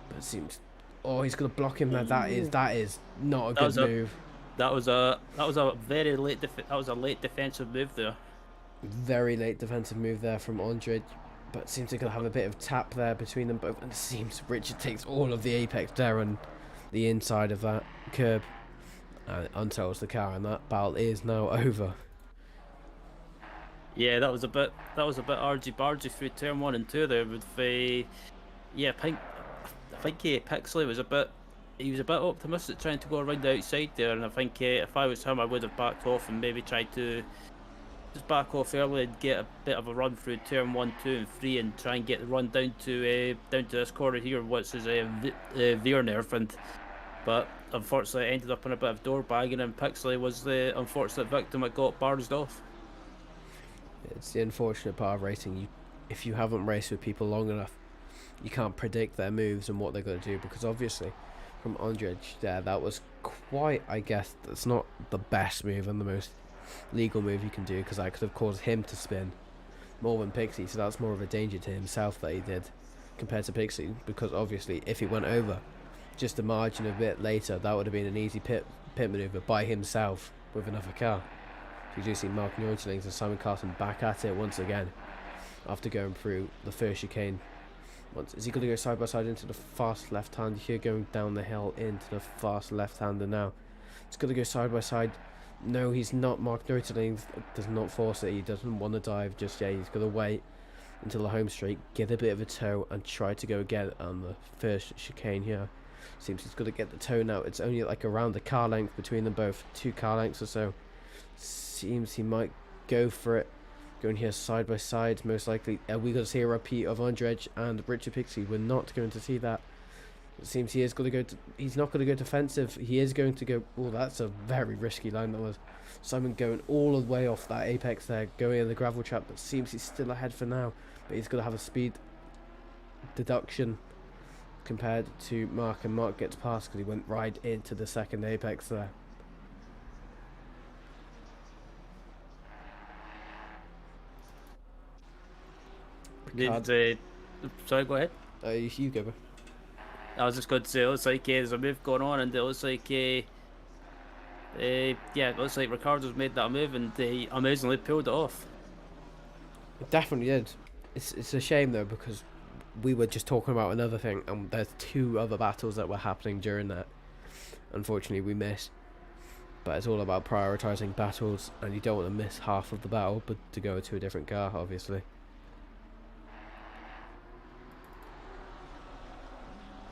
But it seems, oh, he's going to block him there. That is not a good move. That was a very late late defensive move there. Very late defensive move there from Andre, but it seems they're going to have a bit of tap there between them both, and it seems Richard takes all of the apex there on the inside of that curb and untilts the car, and that battle is now over. Yeah, that was a bit argy-bargy through turn 1 and 2 there with the I think Pixley was a bit optimistic trying to go around the outside there, and I think if I was him I would have backed off and maybe tried to just back off early and get a bit of a run through turn 1, 2 and 3 and try and get the run down to this corner here, which is Villeneuve, but unfortunately ended up in a bit of door bagging, and Pixley was the unfortunate victim that got barged off. It's the unfortunate part of racing. If you haven't raced with people long enough, you can't predict their moves and what they're going to do, because obviously from Andre there, that was quite, I guess, that's not the best move and the most legal move you can do, because I could have caused him to spin more than Pixie, so that's more of a danger to himself that he did compared to Pixie, because obviously if he went over just a margin a bit later, that would have been an easy pit maneuver by himself with another car. So you do see Mark Neuralings and Simon Carson back at it once again after going through the first chicane. Is he going to go side by side into the fast left hander here, going down the hill into the fast left hander now? He's going to go side by side. No, he's not. Mark Neuralings does not force it. He doesn't want to dive just yet. He's going to wait until the home straight, get a bit of a toe and try to go again on the first chicane here. Seems he's going to get the toe now. It's only like around a car length between them both, 2 car lengths or so. Seems he might go for it. Going here side by side, most likely. Are we going to see a repeat of Andrej and Richard Pixie? We're not going to see that. It seems he is going to go. He's not going to go defensive. He is going to go. Oh, that's a very risky line that was. Simon going all the way off that apex there, going in the gravel trap. But seems he's still ahead for now. But he's going to have a speed deduction compared to Mark, and Mark gets past because he went right into the second apex there. Sorry, go ahead. You go. I was just going to say, it looks like there's a move going on, and it looks like it looks like Ricardo's made that move, and they amazingly pulled it off. It definitely did. It's a shame though, because we were just talking about another thing, and there's 2 other battles that were happening during that. Unfortunately, we missed. But it's all about prioritising battles, and you don't want to miss half of the battle, but to go to a different car, obviously.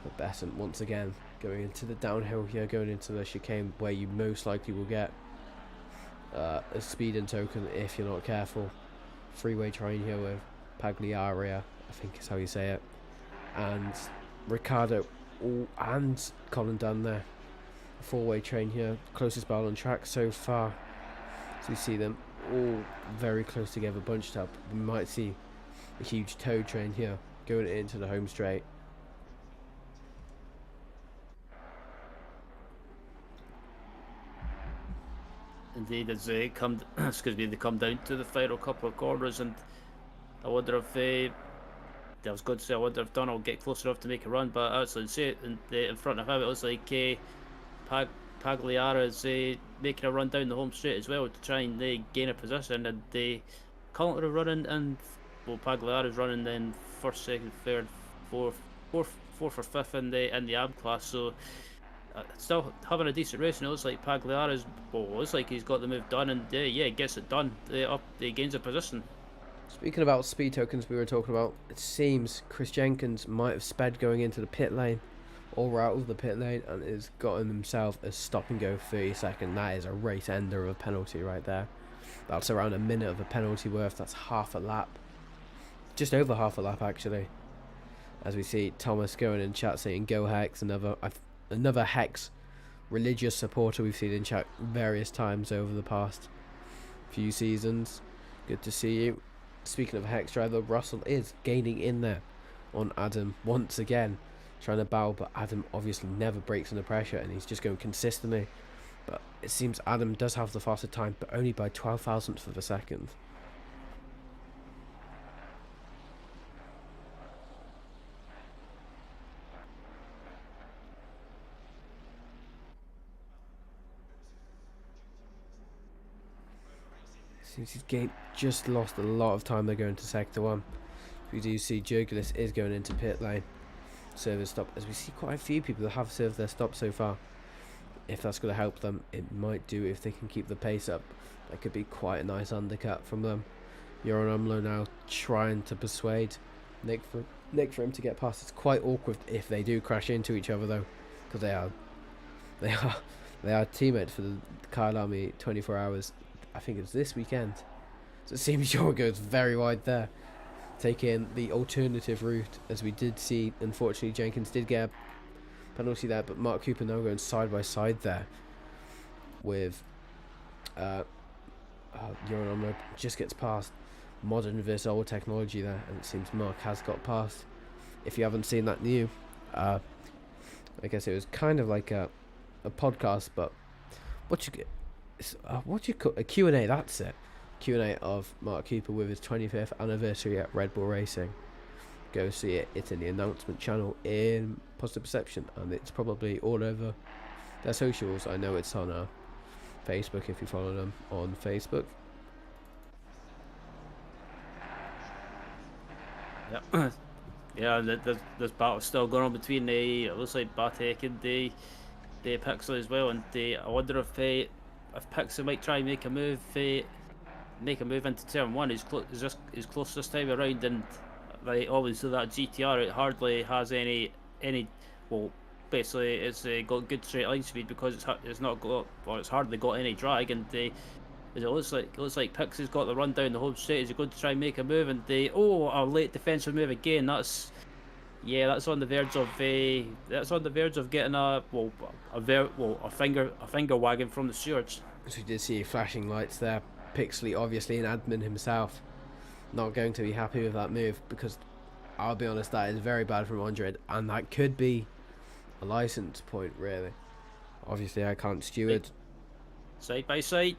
But Besant once again going into the downhill here, going into the chicane where you most likely will get a speeding token if you're not careful. Freeway train here with Pagliaria, I think is how you say it, and Ricardo and Colin Dunn there. 4-way train here, closest battle on track so far. So you see them all very close together, bunched up. We might see a huge tow train here going into the home straight. Indeed, as they come, they come down to the final couple of corners, and I wonder if I was going to say, I wonder if Dunn will get close enough to make a run, but actually, see it in front of him, it looks like Pagliara is making a run down the home straight as well to try and gain a position, and Collingwood are running, and Pagliara is running then first, second, third, fourth or fifth in the AM class, so. Still having a decent race, and it looks like Pagliara's, looks like he's got the move done, and gets it done. He gains a position. Speaking about speed tokens we were talking about, it seems Chris Jenkins might have sped going into the pit lane or out of the pit lane, and has gotten himself a stop and go 30-second. That is a race ender of a penalty right there. That's around a minute of a penalty worth. That's half a lap, just over half a lap actually. As we see Thomas going in chat saying "Go Hex," another Hex religious supporter we've seen in chat various times over the past few seasons. Good to see you. Speaking of Hex Driver, Russell is gaining in there on Adam once again, trying to battle, but Adam obviously never breaks under pressure and he's just going consistently. But it seems Adam does have the faster time, but only by 12,000th of a second. Seems he's just lost a lot of time. They're going to sector 1. We do see Jurgulis is going into pit lane. Service stop, as we see quite a few people that have served their stop so far. If that's going to help them, it might do if they can keep the pace up. That could be quite a nice undercut from them. You're on Imola now, trying to persuade Nick for him to get past. It's quite awkward if they do crash into each other though, because they are teammates for the Kyle Army 24 hours. I think it's this weekend. So it seems Euro goes very wide there, taking the alternative route, as we did see. Unfortunately, Jenkins did get a penalty there, but Mark Cooper now going side by side there with Euro just gets past. Modern versus old technology there, and it seems Mark has got past. If you haven't seen that new, I guess it was kind of like a podcast, but what you call a Q&A, that's it. Q&A of Mark Cooper with his 25th anniversary at Red Bull Racing. Go see it. It's in the announcement channel in Positive Perception, and it's probably all over their socials. I know it's on Facebook if you follow them on Facebook. Yeah, yeah. There's battle still going on between the, it looks like Batek and the Pixel as well, and I wonder if Pixel might try and make a move into turn 1. He's close this time around, and like obviously that GTR, it hardly has any well, basically it's got good straight line speed because it's hardly got any drag, and it looks like Pixie's got the run down the home straight. Is he going to try and make a move, and a late defensive move again? That's on the verge of getting a finger wagging from the stewards. So we did see flashing lights there. Pixley, obviously an admin himself, not going to be happy with that move, because I'll be honest, that is very bad from Andre, and that could be a license point really. Obviously I can't steward. Side by side.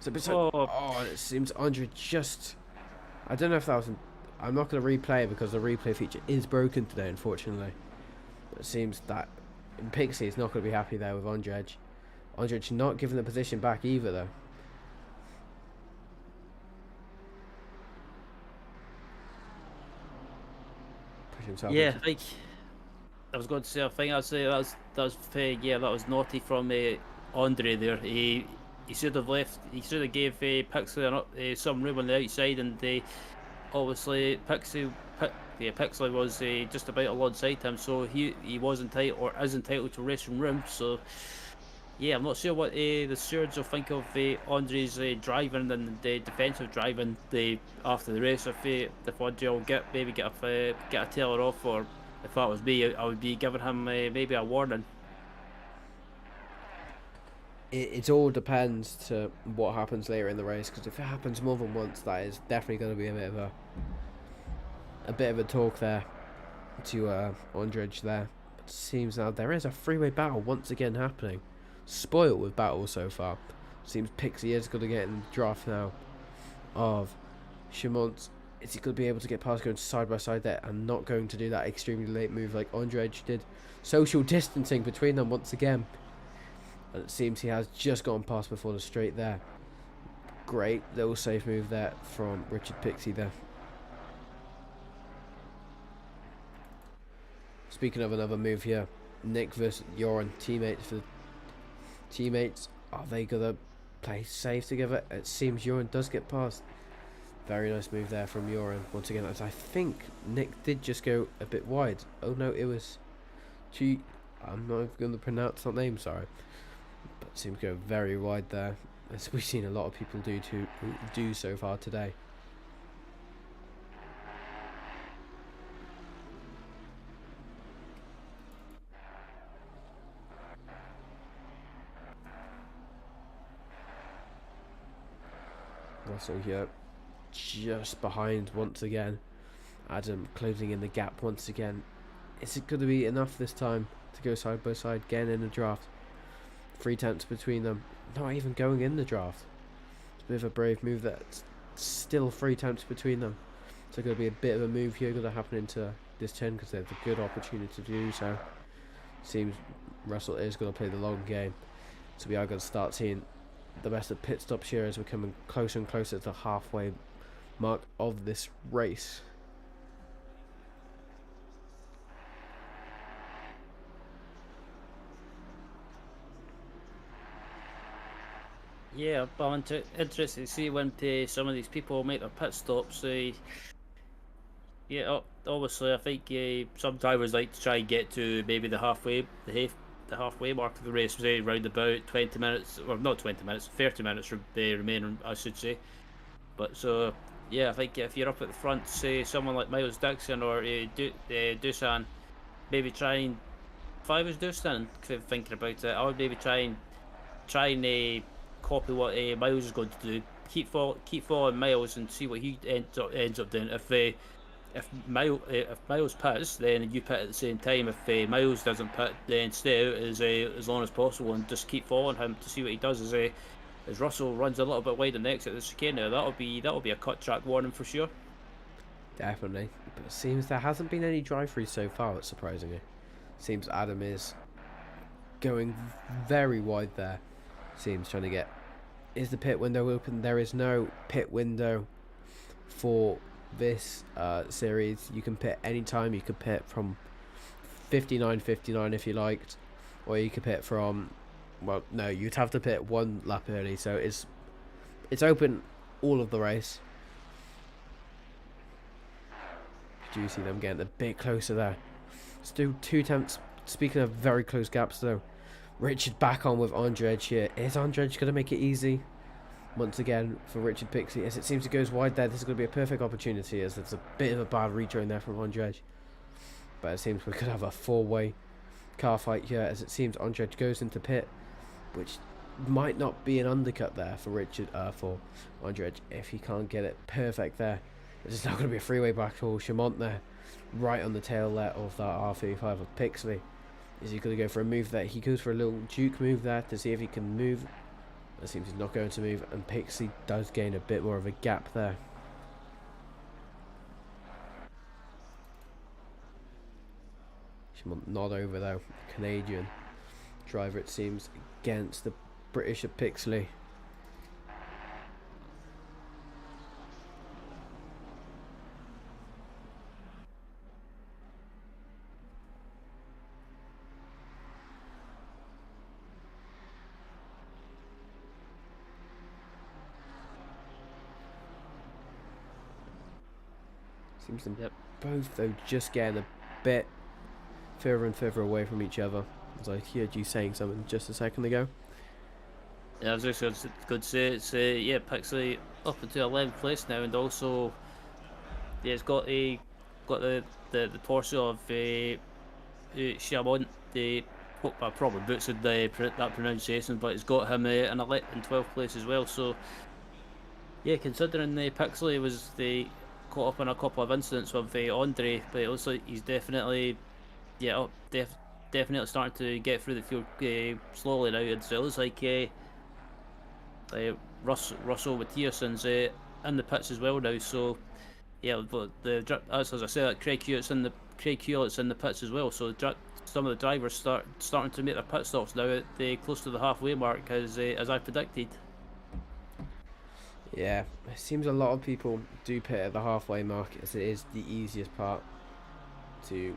So it seems Andre just, I don't know if that was I'm not going to replay it because the replay feature is broken today, unfortunately. But it seems that Pixie is not going to be happy there with Ondrej. Ondrej not giving the position back either, though. Push himself. Yeah, like I was going to say, I think I'd say that was naughty from Andre there. He should have left. He should have gave Pixie some room on the outside, and obviously Pixie was just about alongside him, so he was entitled, or is entitled, to racing room. So yeah, I'm not sure what the stewards will think of Andre's driving and the defensive driving after the race. If Andre will get a tailor off, or if that was me, I would be giving him maybe a warning. It all depends to what happens later in the race, because if it happens more than once, that is definitely going to be a bit of a talk there to Ondrej there. It seems now there is a freeway battle once again happening. Spoiled with battles so far. Seems Pixie is going to get in the draft now of Chamont. Is he going to be able to get past, going side by side there, and not going to do that extremely late move like Ondrej did? Social distancing between them once again. And it seems he has just gone past before the straight there. Great little safe move there from Richard Pixie there. Speaking of another move here, Nick versus Joran, teammates. Are they gonna play safe together? It seems Joran does get past. Very nice move there from Joran once again, as I think Nick did just go a bit wide. Oh no, it was I'm not going to pronounce that name, sorry. But it seems to go very wide there, as we've seen a lot of people do so far today. Russell here, just behind once again. Adam closing in the gap once again. Is it going to be enough this time to go side by side again in the draft? 3 tenths between them, not even going in the draft. It's a bit of a brave move. That's still 3 tenths between them. So going to be a bit of a move here going to happen into this turn because they have a good opportunity to do so. Seems Russell is going to play the long game. So we are going to start seeing the best of pit stops here as we're coming closer and closer to the halfway mark of this race. Yeah, but I'm interested to see when some of these people make their pit stops. Yeah, obviously, I think some drivers like to try and get to maybe the halfway mark of the race, say round about 20 minutes, or not 20 minutes, 30 minutes remaining, I should say. But so, yeah, I think if you're up at the front, say someone like Miles Dixon or Dusan, maybe try and, if I was Dusan, thinking about it, I would maybe try and copy what Miles is going to do. Keep following Miles and see what he ends up doing. If Miles pits, then you pit at the same time. If Miles doesn't pit, then stay out as long as possible and just keep following him to see what he does. As Russell runs a little bit wide on the exit of the chicane now, that'll be a cut track warning for sure. Definitely, but it seems there hasn't been any drive-throughs so far. Surprisingly, seems Adam is going very wide there. Seems trying to get. Is the pit window open? There is no pit window for this series. You can pit anytime. You could pit from 59.59 if you liked, or you could pit from, well, no, you'd have to pit 1 lap early. So it's open all of the race. Do you see them getting a bit closer there? Still 2 tenths. Speaking of very close gaps though, Richard back on with Andrej here. Is Andrej going to make it easy? Once again for Richard Pixley, as it seems he goes wide there. This is going to be a perfect opportunity as there's a bit of a bad rejoin there from Andrej. But it seems we could have a 4-way car fight here as it seems Andrej goes into pit, which might not be an undercut there for for Andrej if he can't get it perfect there. It's not going to be a 3-way back for Chamont there, right on the tail there of that R35 of Pixley. Is he going to go for a move there? He goes for a little juke move there to see if he can move. It seems he's not going to move, and Pixley does gain a bit more of a gap there. Chamont not over though. Canadian driver, it seems, against the British of Pixley. Seems them both though just getting a bit further and further away from each other. As I heard you saying something just a second ago. Yeah, I was just going to say it's yeah, Pixley up into 11th place now, and also yeah, it's got the torso of Chamont. I probably butchered that pronunciation, but it's got him in 12th place as well. So yeah, considering Pixley was caught up in a couple of incidents with Andre, but it looks like he's definitely definitely starting to get through the field slowly now. And so it looks like Russell Mathiassen's in the pits as well now. So yeah, but as I said, Craig Hewlett's in the pits as well. So some of the drivers starting to make their pit stops now at close to the halfway mark, as I predicted. Yeah, it seems a lot of people do pit at the halfway mark, as it is the easiest part to,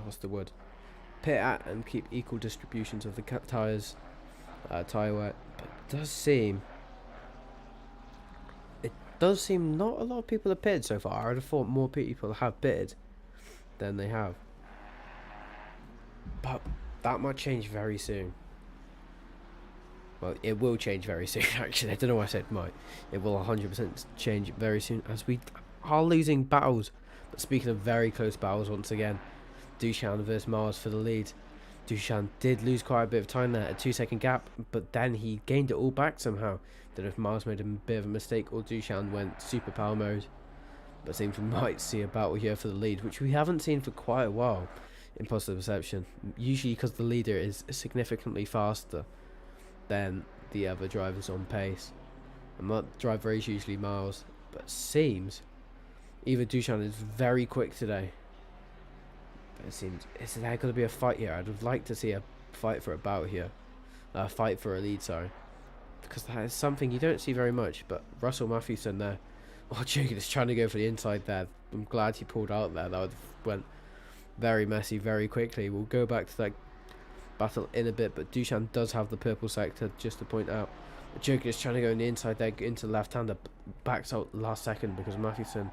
what's the word, pit at and keep equal distributions of the tyres, tyre wear. But it does seem not a lot of people have pitted so far. I would have thought more people have pitted than they have, but that might change very soon. Well, it will change very soon, actually. I don't know why I said might. It will 100% change very soon, as we are losing battles. But speaking of very close battles, once again, Duchan versus Mars for the lead. Dushan did lose quite a bit of time there, a 2 second gap, but then he gained it all back somehow. Don't know if Miles made a bit of a mistake or Dushan went super power mode, but it seems we might see a battle here for the lead, which we haven't seen for quite a while in Positive Perception. Usually because the leader is significantly faster than the other drivers on pace. And that driver is usually Miles, but it seems either Dushan is very quick today. But it seems, is there going to be a fight here? I'd have liked to see a fight for a battle here. Fight for a lead, sorry. Because that is something you don't see very much. But Russell Matthewson there. Oh, Jacob is trying to go for the inside there. I'm glad he pulled out there. That would have went very messy very quickly. We'll go back to that battle in a bit. But Dushan does have the purple sector, just to point out. Jacob is trying to go on the inside there into the left-hander. Backs out last second because Matthewson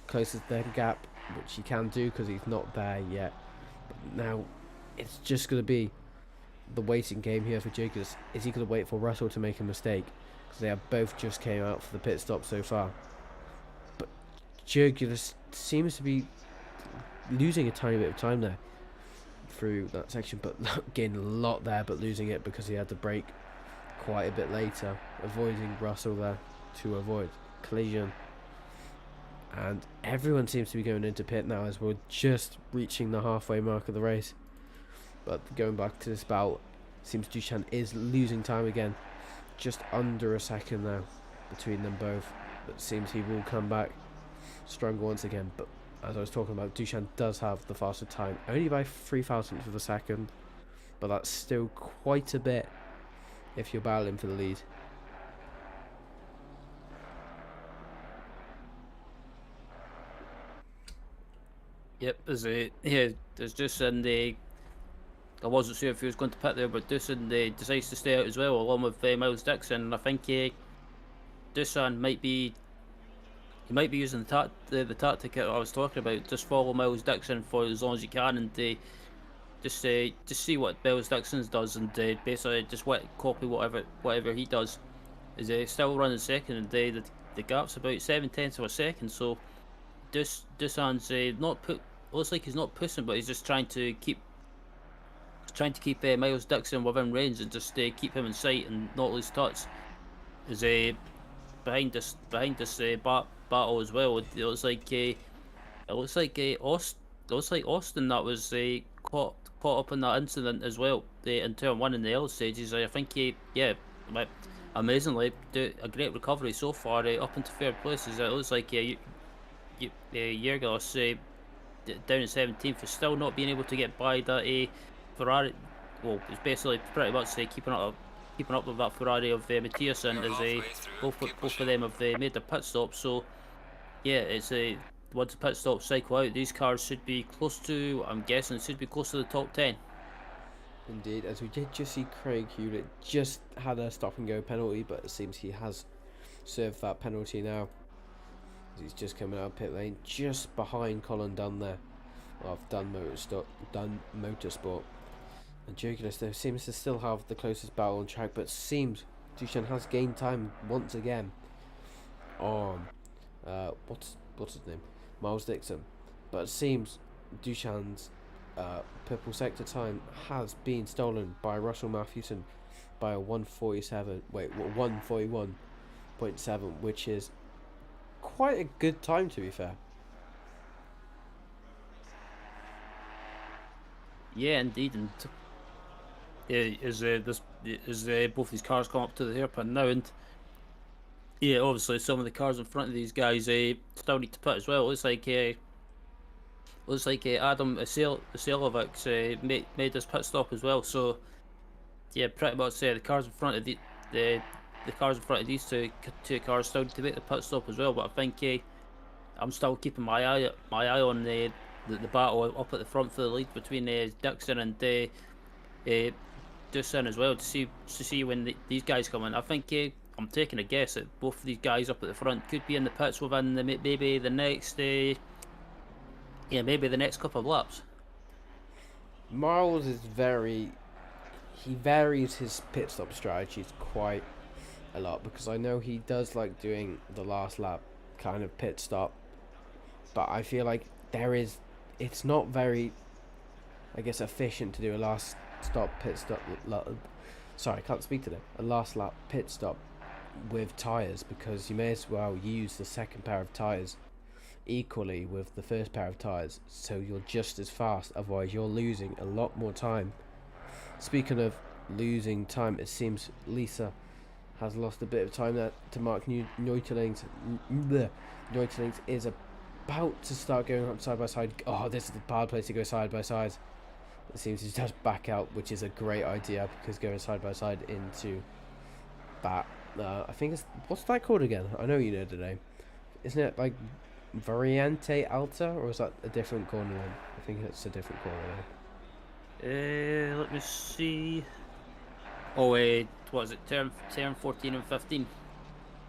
closes the gap, which he can do because he's not there yet. But now it's just going to be the waiting game here for Jacobs. Is he going to wait for Russell to make a mistake? Because they have both just came out for the pit stop so far. But Jacobs seems to be losing a tiny bit of time there through that section, but gaining a lot there, but losing it because he had to brake quite a bit later, avoiding Russell there to avoid collision. And everyone seems to be going into pit now as we're just reaching the halfway mark of the race. But going back to this battle, seems Dushan is losing time again. Just under a second now between them both. But seems he will come back stronger once again. But as I was talking about, Dushan does have the faster time. Only by 0.003 of a second. But that's still quite a bit if you're battling for the lead. Yep, there's just in the. I wasn't sure if he was going to pit there, but Doosan decides to stay out as well, along with Miles Dixon. And I think Doosan might be using the tactic that I was talking about. Just follow Miles Dixon for as long as you can, and just see what Miles Dixon does, and basically just copy whatever he does. Is still running second, and the gap's about 7/10 of a second. So Doosan's looks like he's not pushing, but he's just trying to keep Miles Dixon within range and just keep him in sight and not lose touch. Is behind this battle as well. It looks like Austin that was caught up in that incident as well in turn 1 in the L stages. I think amazingly do a great recovery so far up into third places. It looks like Yergos down in 17th is still not being able to get by that Ferrari. Well, it's basically pretty much keeping up with that Ferrari of Mattiasen as both of them have made the pit stop. So yeah, it's once the pit stop cycle out, these cars should be close to, I'm guessing, should be close to the top 10. Indeed, as we did just see Craig Hewlett just had a stop and go penalty, but it seems he has served that penalty now. He's just coming out of pit lane, just behind Colin Dunn there, of Dunn Motorsport. And Djokovic though seems to still have the closest battle on track, but seems Dushan has gained time once again on what's his name, Miles Dixon. But it seems Dushan's purple sector time has been stolen by Russell Matthewson by a 141.7, which is quite a good time, to be fair. Yeah, indeed, and both these cars come up to the hairpin now, and yeah, obviously some of the cars in front of these guys still need to pit as well. It looks like Adam Asilovic made this pit stop as well. So yeah, pretty much the cars in front of the cars in front of these two cars still need to make the pit stop as well. But I think I'm still keeping my eye on the battle up at the front for the lead between Dixon and Doosan as well, to see when these guys come in. I think I'm taking a guess that both of these guys up at the front could be in the pits within maybe the next couple of laps. Miles is he varies his pit stop strategies quite a lot, because I know he does like doing the last lap kind of pit stop, but I feel like it's not very I guess, efficient to do a last stop pit stop. Sorry, I can't speak today. A last lap pit stop with tyres, because you may as well use the second pair of tyres equally with the first pair of tyres, so you're just as fast. Otherwise, you're losing a lot more time. Speaking of losing time, it seems Lisa has lost a bit of time there to Mark Neutelings. Neutelings is about to start going up side by side. Oh, this is the bad place to go side by side. It seems to just back out, which is a great idea, because going side by side into that, I think it's, what's that called again? I know you know the name. Isn't it like Variante Alta, or is that a different corner then? I think it's a different corner then. Let me see. Oh, what is it? Term 14 and 15.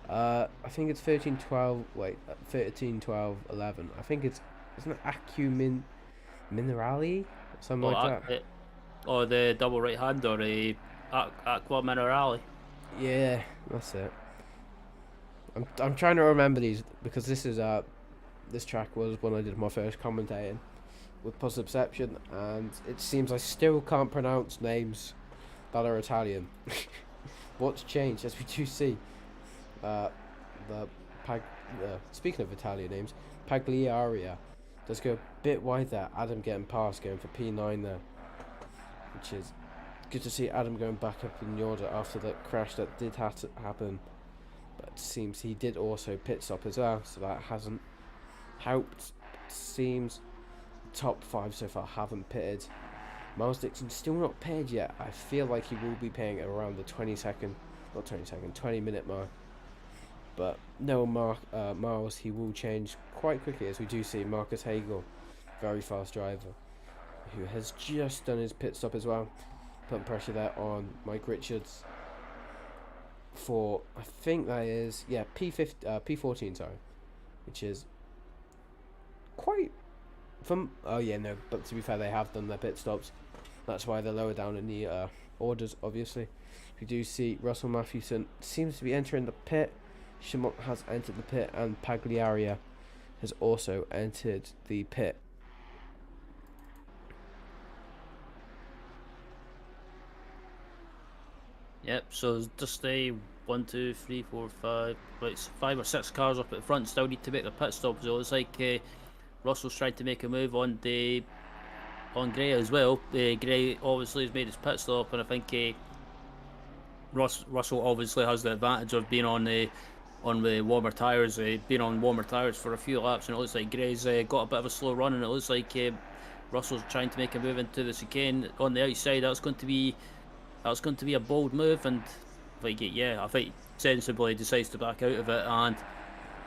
I think it's 13, 12. Wait, 13, 12, 11. I think it's, isn't it Minerali? Something like that. Or the double right hand, or a Aqua Minerale. Yeah, that's it. I'm trying to remember these, because this is this track was when I did my first commentating with Positive Perception, and it seems I still can't pronounce names that are Italian. What's changed, as we do see, speaking of Italian names, Pagliaria does go a bit wide there. Adam getting past, going for P9 there, which is good to see. Adam going back up in the order after that crash that did have to happen, but it seems he did also pit stop as well, so that hasn't helped. Seems top 5 so far haven't pitted. Miles Dixon still not pitted yet. I feel like he will be paying around the 20 minute mark. But no Miles, he will change quite quickly, as we do see Marcus Hagel, very fast driver, who has just done his pit stop as well, putting pressure there on Mike Richards for, I think that is, yeah, P14, sorry, which is quite from, oh yeah, no, but to be fair, they have done their pit stops. That's why they're lower down in the orders, obviously. We do see Russell Matthewson seems to be entering the pit. Chamont has entered the pit, and Pagliaria has also entered the pit. Yep, so just a 1, 2, 3, 4, 5, like 5 or 6 cars up at the front still need to make their pit stop. So it's like Russell's trying to make a move on Gray as well. Gray obviously has made his pit stop, and I think Russell obviously has the advantage of being on the warmer tyres, been on warmer tyres for a few laps, and it looks like Gray's got a bit of a slow run, and it looks like Russell's trying to make a move into the chicane on the outside. That's going to be a bold move, and I think sensibly decides to back out of it, and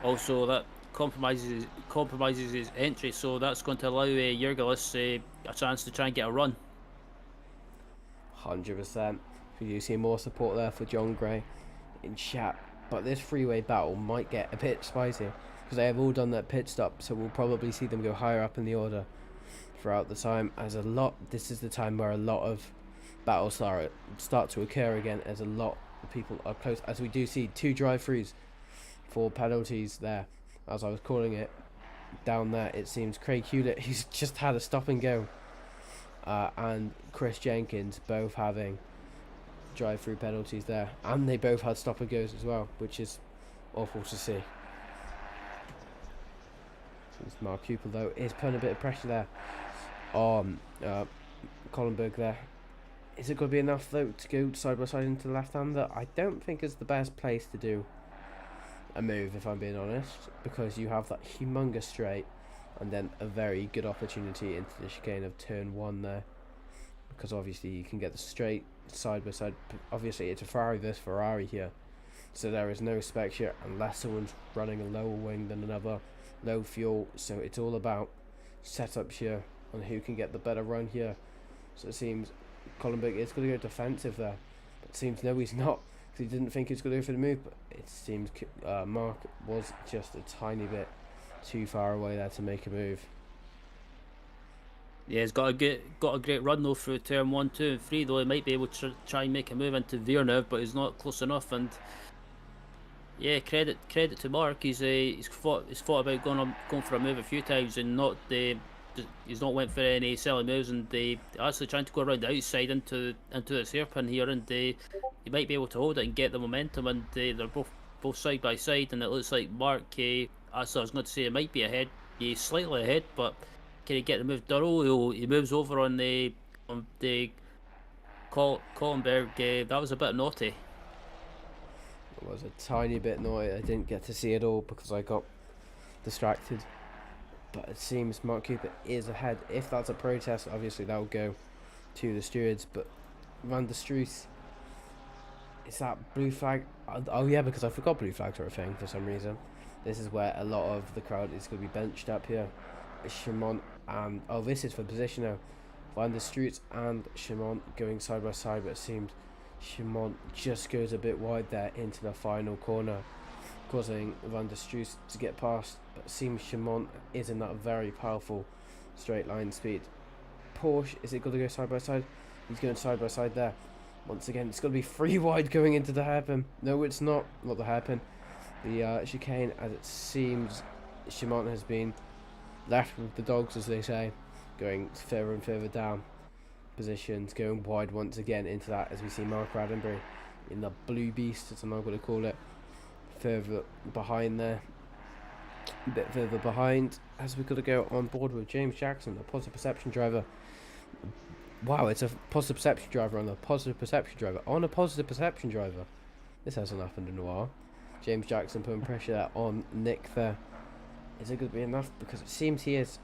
also that compromises his entry, so that's going to allow Jurgelis a chance to try and get a run. 100%. You see more support there for John Gray in chat. But this freeway battle might get a bit spicy, because they have all done that pit stop, so we'll probably see them go higher up in the order throughout the time. This is the time where a lot of battles start to occur again, as a lot of people are close, as we do see 2 drive-throughs for penalties there, as I was calling it down there. It seems Craig Hewlett, who's just had a stop and go, and Chris Jenkins both having drive-through penalties there, and they both had stop and goes as well, which is awful to see. Mark Hupel though is putting a bit of pressure there on Collenberg there. Is it going to be enough though to go side by side into the left-hander? I don't think it's the best place to do a move, if I'm being honest, because you have that humongous straight and then a very good opportunity into the chicane of turn 1 there, because obviously you can get the straight side by side. Obviously it's a Ferrari versus Ferrari here, so there is no spec here unless someone's running a lower wing than another, low fuel, so it's all about setups here on who can get the better run here. So it seems Collenberg is going to go defensive there, but it seems no, he's not, because he didn't think he was going to go for the move, but it seems Mark was just a tiny bit too far away there to make a move. Yeah, he's got a great run though through turn 1, 2, and 3. Though he might be able to try and make a move into Villeneuve, but he's not close enough. And yeah, credit to Mark. He's fought about going for a move a few times and not he's not went for any silly moves, and they actually trying to go around the outside into this hairpin here, and they he might be able to hold it and get the momentum, and they're both side by side, and it looks like Mark. Actually, I was going to say it might be ahead. He's slightly ahead, but can he get the move done? Oh, he moves over on the Collenberg. That was a bit naughty. It was a tiny bit naughty. I didn't get to see it all because I got distracted. But it seems Mark Cooper is ahead. If that's a protest, obviously that will go to the stewards. But Van der Struis, is that blue flag? Oh yeah, because I forgot blue flags are a thing for some reason. This is where a lot of the crowd is going to be benched up here. Shimon and this is for position now. Van der Struis and Shimon going side by side, but it seems Shimon just goes a bit wide there into the final corner, causing Van der Struis to get past. But it seems Shimon is in that very powerful straight line speed. Porsche, is it going to go side by side? He's going side by side there. Once again, it's going to be free wide going into the hairpin. No, it's not the hairpin. The chicane, as it seems, Shimon has been left with the dogs, as they say, going further and further down positions, going wide once again into that, as we see Mark Roddenberry in the blue beast, as I'm not going to call it, further behind there, a bit further behind, as we've got to go on board with James Jackson, the positive perception driver. Wow, it's a positive perception driver on a positive perception driver on a positive perception driver. This hasn't happened in a while. James Jackson putting pressure there on Nick there. Is it going to be enough? Because it seems he is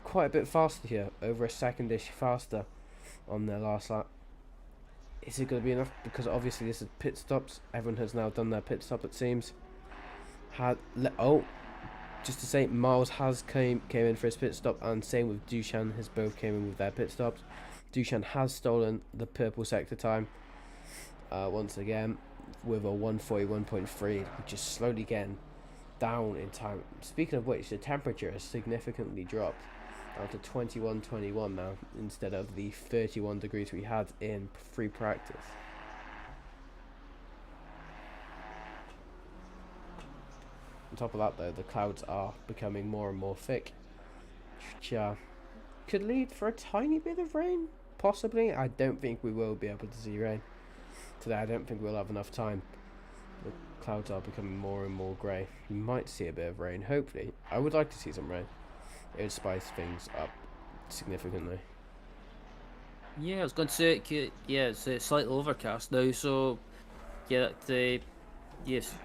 quite a bit faster here, over a secondish faster on their last lap. Is it going to be enough? Because obviously this is pit stops. Everyone has now done their pit stop, it seems. Just to say, Miles has came in for his pit stop, and same with Dushan has both came in with their pit stops. Dushan has stolen the purple sector time once again with a 141.3, which is slowly getting down in time. Speaking of which, the temperature has significantly dropped down to 21 now instead of the 31 degrees we had in free practice. On top of that though, the clouds are becoming more and more thick, which could lead for a tiny bit of rain, possibly. I don't think we will be able to see rain today. I don't think we'll have enough time. The clouds are becoming more and more grey. You might see a bit of rain, hopefully. I would like to see some rain. It would spice things up significantly. Yeah, I was going to say, it's slightly overcast now, so yeah,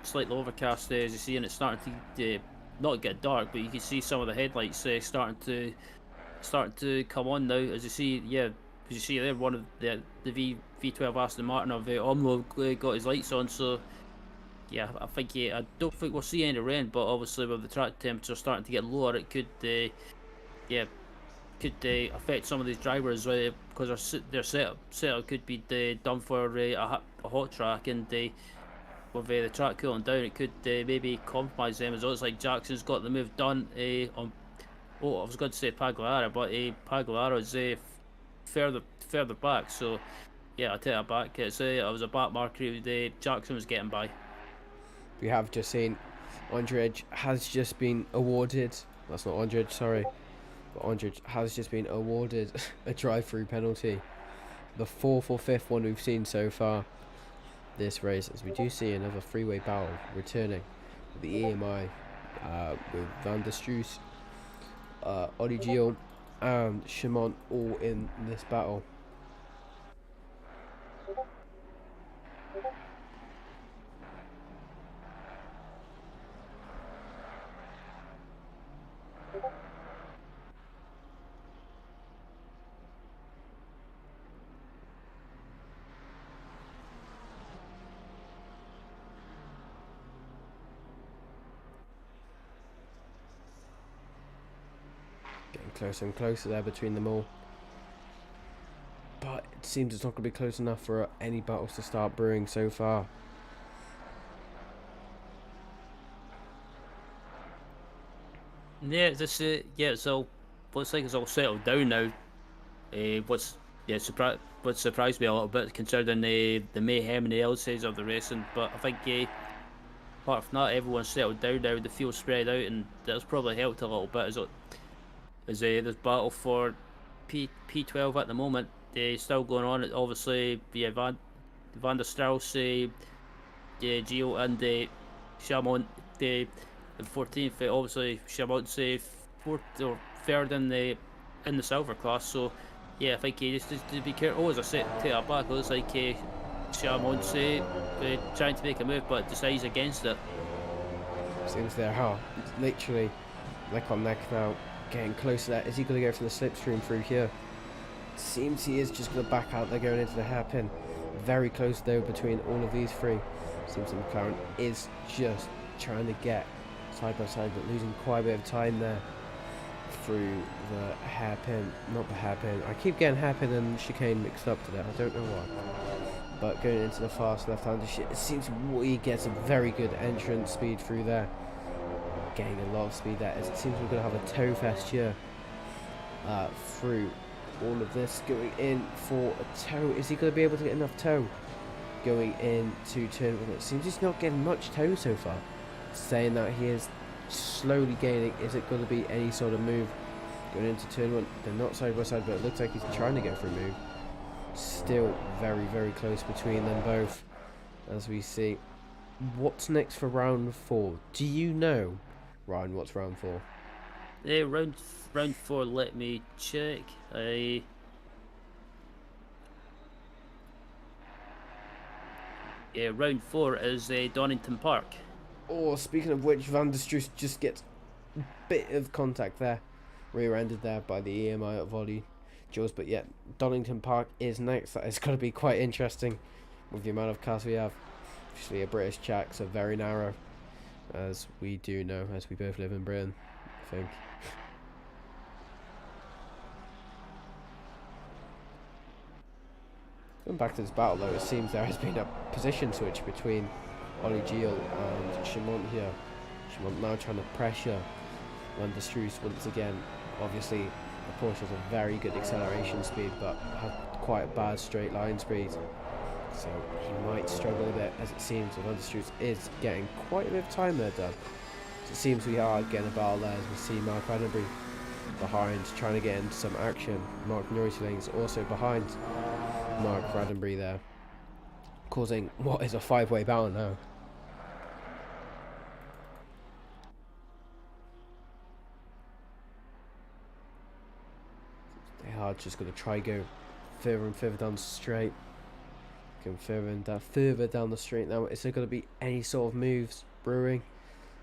slightly overcast as you see, and it's starting to not get dark, but you can see some of the headlights starting to come on now. As you see, there, one of the V12 Aston Martin of Imola got his lights on, so yeah, I don't think we'll see any rain, but obviously with the track temperature starting to get lower, it could affect some of these drivers because their setup could be done for a hot track, and with the track cooling down, it could maybe compromise them. As well, it's like Jackson's got the move done on. Oh, I was going to say Pagliara, but Pagliara is further back. So yeah, I take that back. It was a back marker. Jackson was getting by. We have just seen Andrej has just been awarded. That's not Andrej, sorry. But Andrej has just been awarded a drive-through penalty, the fourth or fifth one we've seen so far this race, as we do see another freeway battle returning with the EMI with Van der Struis, Oli Gio and Shimon all in this battle. Getting closer and closer there between them all. But it seems it's not going to be close enough for any battles to start brewing so far. Yeah, it's all looks like it's all settled down now. What surprised me a little bit considering the mayhem and the outsides of the racing, but I think apart from that, everyone's settled down now. The field's spread out, and that's probably helped a little bit. As this battle for P12 at the moment, still going on. Obviously, yeah, Van der Strauss, Gio, and Chamont, the 14th. Obviously, Chamont's fourth or third in the silver class. So, yeah, I think just to be careful. Oh, as I said, take that back. It looks like Chamont's trying to make a move, but decides against it. Seems they're literally neck on neck now, getting close to that. Is he going to go for the slipstream through here? Seems he is just going to back out there, going into the hairpin. Very close though between all of these three. Seems that McLaren is just trying to get side by side, but losing quite a bit of time there through the hairpin. Not the hairpin. I keep getting hairpin and chicane mixed up today. I don't know why. But going into the fast left-hander shit, it seems he gets a very good entrance speed through there. Getting a lot of speed there, as it seems we're going to have a toe fest here through all of this. Going in for a toe. Is he going to be able to get enough toe? Going into turn one. It seems he's not getting much toe so far. Saying that he is slowly gaining. Is it going to be any sort of move? Going into turn one. They're not side by side, but it looks like he's trying to go for a move. Still very, very close between them both, as we see. What's next for round 4? Do you know, Ryan, what's round 4? Round 4, let me check. Yeah, round 4 is Donington Park. Oh, speaking of which, Van der Stroos just gets a bit of contact there. Rear-ended there by the EMI volley. Jaws, but yeah, Donington Park is next. That is going to be quite interesting with the amount of cars we have. Obviously, a British track, so very narrow, as we do know, as we both live in Britain, I think. Going back to this battle, though, it seems there has been a position switch between Ollie Gio and Chamont here. Chamont now trying to pressure Van der Stroos once again. Obviously, the Porsche has a very good acceleration speed, but has quite a bad straight line speed. So he might struggle a bit, as it seems Van der Stroos is getting quite a bit of time there done. So it seems we are getting a battle there, as we see Mark Vandenberg behind, trying to get into some action. Mark Neurosling is also behind Mark Vandenberg there, causing what is a 5-way battle now. They are just going to try go further and further down the straight. Going further down the straight now. Is there going to be any sort of moves brewing?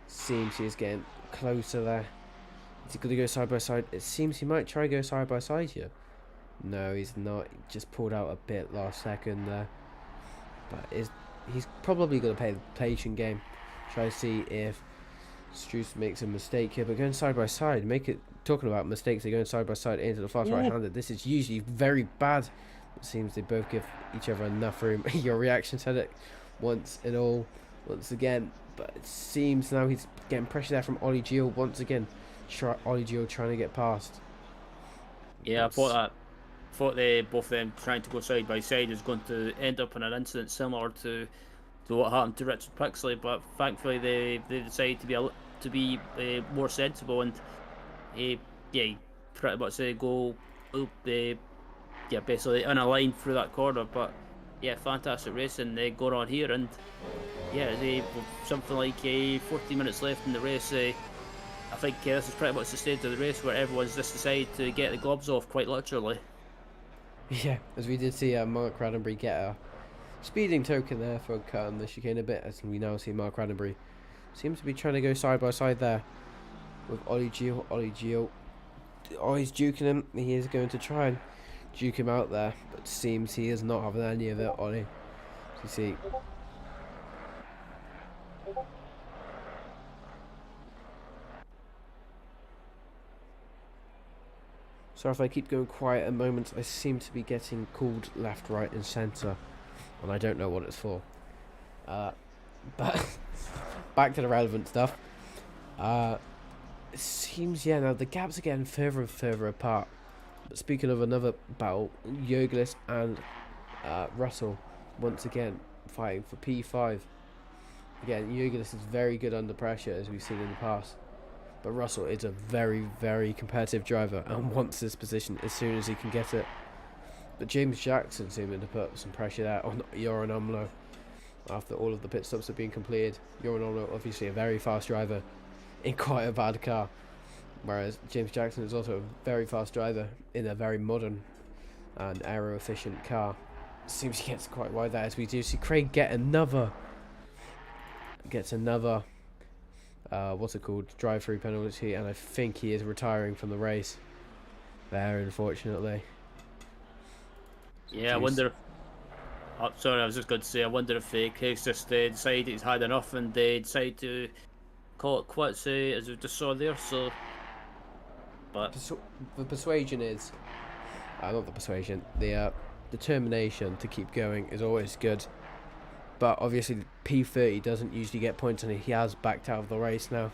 Seems he is getting closer there. Is he going to go side by side? It seems he might try go side by side here. No, he's not. He just pulled out a bit last second there. But he's probably going to play the patient game. Try to see if Stroos makes a mistake here. But going side by side, talking about mistakes, they're going side by side into the fast right-handed. This is usually very bad. It seems they both give each other enough room. Your reaction said it once again. But it seems now he's getting pressure there from Ollie Gio once again. Ollie Gio trying to get past. Yeah, I thought both of them trying to go side by side is going to end up in an incident similar to what happened to Richard Pixley, but thankfully they decided to be more sensible and pretty much go basically in a line through that corner. But yeah, fantastic racing going on here, and yeah, something like 14 minutes left in the race. I think this is pretty much the stage of the race where everyone's just decided to get the gloves off, quite literally. Yeah, as we did see Mark Roddenberry get a speeding token there for cutting the chicane a bit, as we now see Mark Roddenberry seems to be trying to go side by side there with Ollie Gio. Oh, he's juking him. He is going to try and juke him out there, but seems he is not having any of it, Ollie. As you see. Sorry if I keep going quiet at moments. I seem to be getting called left, right and centre, and I don't know what it's for. But back to the relevant stuff. It seems, now the gaps are getting further and further apart. But speaking of another battle, Jurgelis and Russell once again fighting for P5. Again, Jurgelis is very good under pressure, as we've seen in the past. But Russell is a very, very competitive driver and wants this position as soon as he can get it. But James Jackson seeming to put some pressure there on Joran Imola after all of the pit stops have been completed. Joran Imola, obviously a very fast driver in quite a bad car, whereas James Jackson is also a very fast driver in a very modern and aero-efficient car. Seems he gets quite wide there, as we do see Craig gets another what's it called, drive-through penalty, and I think he is retiring from the race there, unfortunately. Yeah, I wonder if, oh, sorry, I was just going to say, I wonder if Craig's just decided he's had enough and they decide to call it quits, as we just saw there. So, but the persuasion is, not the persuasion, the determination to keep going is always good. But obviously P30 doesn't usually get points, and he has backed out of the race now,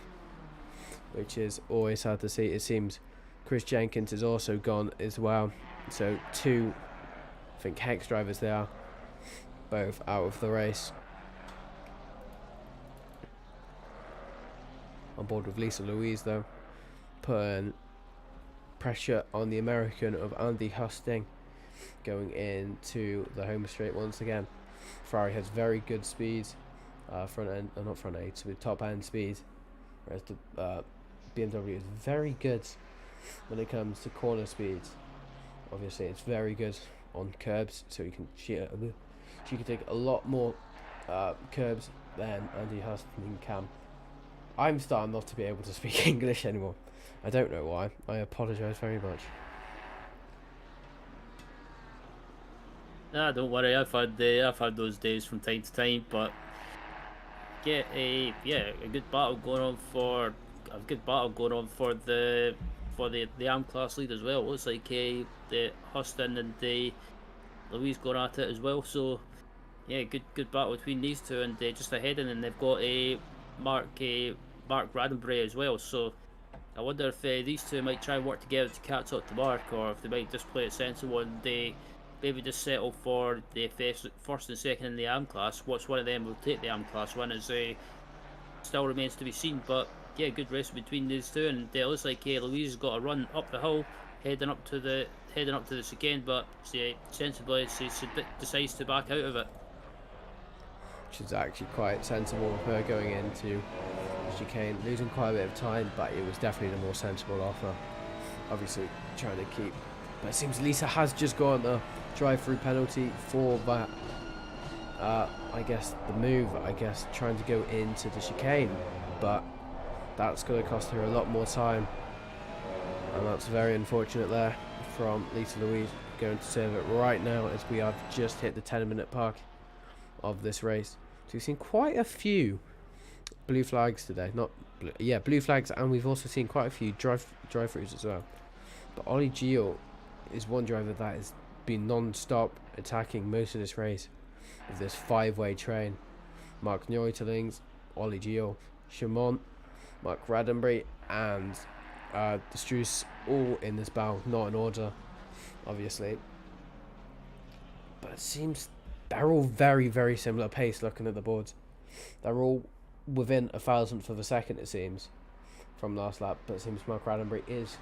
which is always hard to see. It seems Chris Jenkins is also gone as well. So two, I think, Hex drivers they are, both out of the race. On board with Lisa Louise though, putting pressure on the American of Andy Husting going into the home straight once again. Ferrari has very good speed, not front end, with top end speed, whereas the BMW is very good when it comes to corner speeds. Obviously, it's very good on curbs, so she can take a lot more curbs than Andy Husting can. I'm starting not to be able to speak English anymore. I don't know why. I apologise very much. nah, don't worry. I've had those days from time to time, but get a good battle going on for the AM class lead as well. It looks like the Huston and the Louise going at it as well. So yeah, good battle between these two, and just ahead, and then they've got a Mark Roddenberry as well. So I wonder if these two might try and work together to catch up to Mark, or if they might just play it sensible and they maybe just settle for the first and second in the AM class. Which one of them will take the AM class one is still remains to be seen. But yeah, good race between these two, and it looks like Louise has got a run up the hill, heading up to the chicane, but sensibly she decides to back out of it. Which is actually quite sensible of her going into chicane, losing quite a bit of time, but it was definitely the more sensible offer. Obviously trying to keep, but it seems Lisa has just got a drive-through penalty for that. I guess the move, trying to go into the chicane, but that's going to cost her a lot more time, and that's very unfortunate there from Lisa Louise, going to serve it right now as we have just hit the 10-minute mark of this race. So we've seen quite a few blue flags today, blue flags, and we've also seen quite a few drive-throughs as well. But Ollie Gio is one driver that has been non-stop attacking most of this race with this 5-way train. Mark Neutelings, Ollie Gio, Chamont, Mark Roddenberry, and the Struce, all in this battle, not in order, obviously. But it seems they're all very, very similar pace looking at the boards. They're all within a thousandth of a second, it seems, from last lap. But it seems Mark Roddenberry is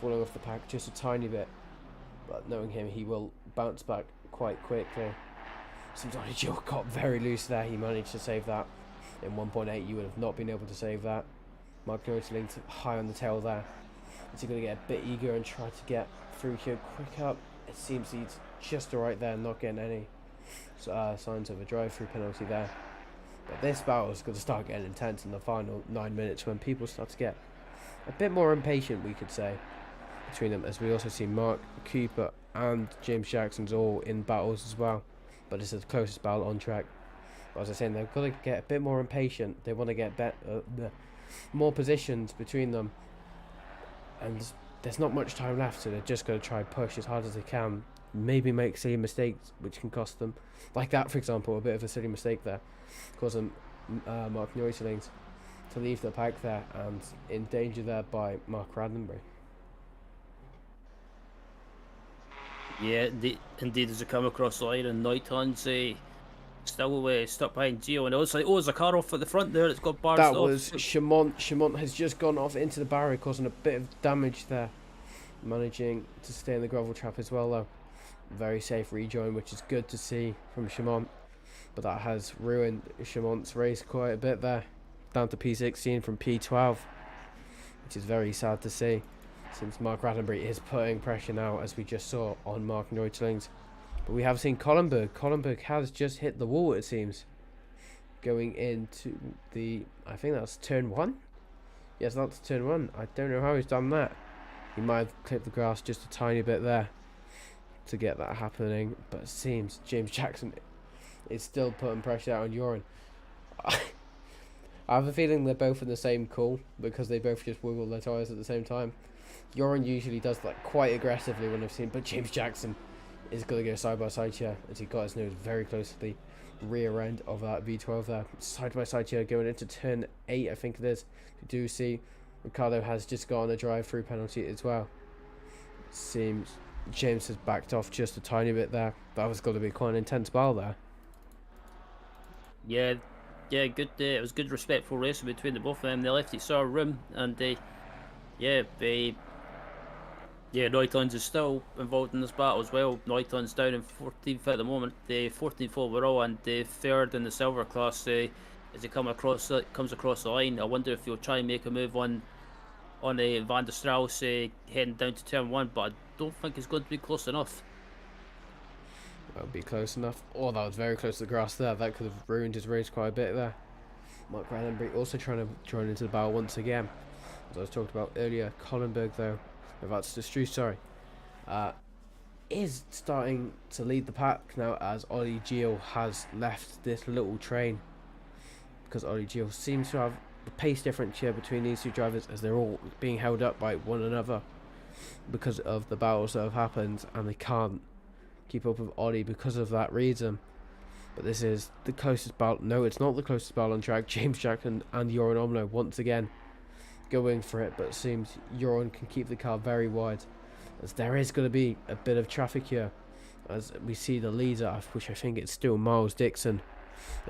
falling off the pack just a tiny bit. But knowing him, he will bounce back quite quickly. Seems like Joe got very loose there. He managed to save that. In 1.8, you would have not been able to save that. Mark Neuteling high on the tail there. Is he going to get a bit eager and try to get through here quick up? It seems he's just right there, not getting any signs of a drive-through penalty there. But this battle is going to start getting intense in the final 9 minutes, when people start to get a bit more impatient, we could say, between them, as we also see Mark Cooper and James Jackson's all in battles as well. But this is the closest battle on track. But as I was saying, they've got to get a bit more impatient. They want to get more positions between them, and there's not much time left, so they're just going to try and push as hard as they can. Maybe make silly mistakes which can cost them, like that, for example, a bit of a silly mistake there, causing Mark Neuselings to leave the pack there and in danger there by Mark Roddenberry. Yeah, indeed, as they come across the line, and Neuton's still stuck behind Gio, and it looks like, oh, there's a car off at the front there. It's got barged That off. was Chamont. Chamont has just gone off into the barrier, causing a bit of damage there. Managing to stay in the gravel trap as well, though. Very safe rejoin, which is good to see from Chamont. But that has ruined Chamont's race quite a bit there. Down to P16 from P12, which is very sad to see, since Mark Rattenbury is putting pressure now, as we just saw, on Mark Neutlings. But we have seen Collenberg. Collenberg has just hit the wall, it seems. Going into the, I think that's turn 1? Yes, that's turn 1. I don't know how he's done that. He might have clipped the grass just a tiny bit there to get that happening. But it seems James Jackson is still putting pressure out on Joran. I have a feeling they're both in the same call, because they both just wiggle their tyres at the same time. Joran usually does that quite aggressively when I've seen, but James Jackson is going to go side by side here, as he got his nose very close to the rear end of that V12 there. Side by side here going into turn 8, I think it is. You do see Ricardo has just got on a drive-through penalty as well. Seems James has backed off just a tiny bit there. That was going to be quite an intense battle there. Yeah, good. It was good, respectful racing between the both of them. They left each other room, and Neutlings is still involved in this battle as well. Neutlings down in 14th at the moment, the 14th overall, and the 3rd in the silver class. As he comes across the line, I wonder if he'll try and make a move on Van der Strauss heading down to turn 1, but I don't think it's going to be close enough. That'll be close enough. Oh, that was very close to the grass there. That could have ruined his race quite a bit there. Mark Rattenbury also trying to join into the battle once again. As I was talking about earlier, Collenberg, though, that's the Struce, sorry, is starting to lead the pack now, as Ollie Gio has left this little train. Because Ollie Gio seems to have the pace difference here between these two drivers, as they're all being held up by one another because of the battles that have happened, and they can't keep up with Ollie because of that reason. But this is the closest battle. No, it's not the closest battle on track. James Jackson and Joran Omlo once again going for it, but it seems Joran can keep the car very wide, as there is going to be a bit of traffic here, as we see the leader, which I think it's still Miles Dixon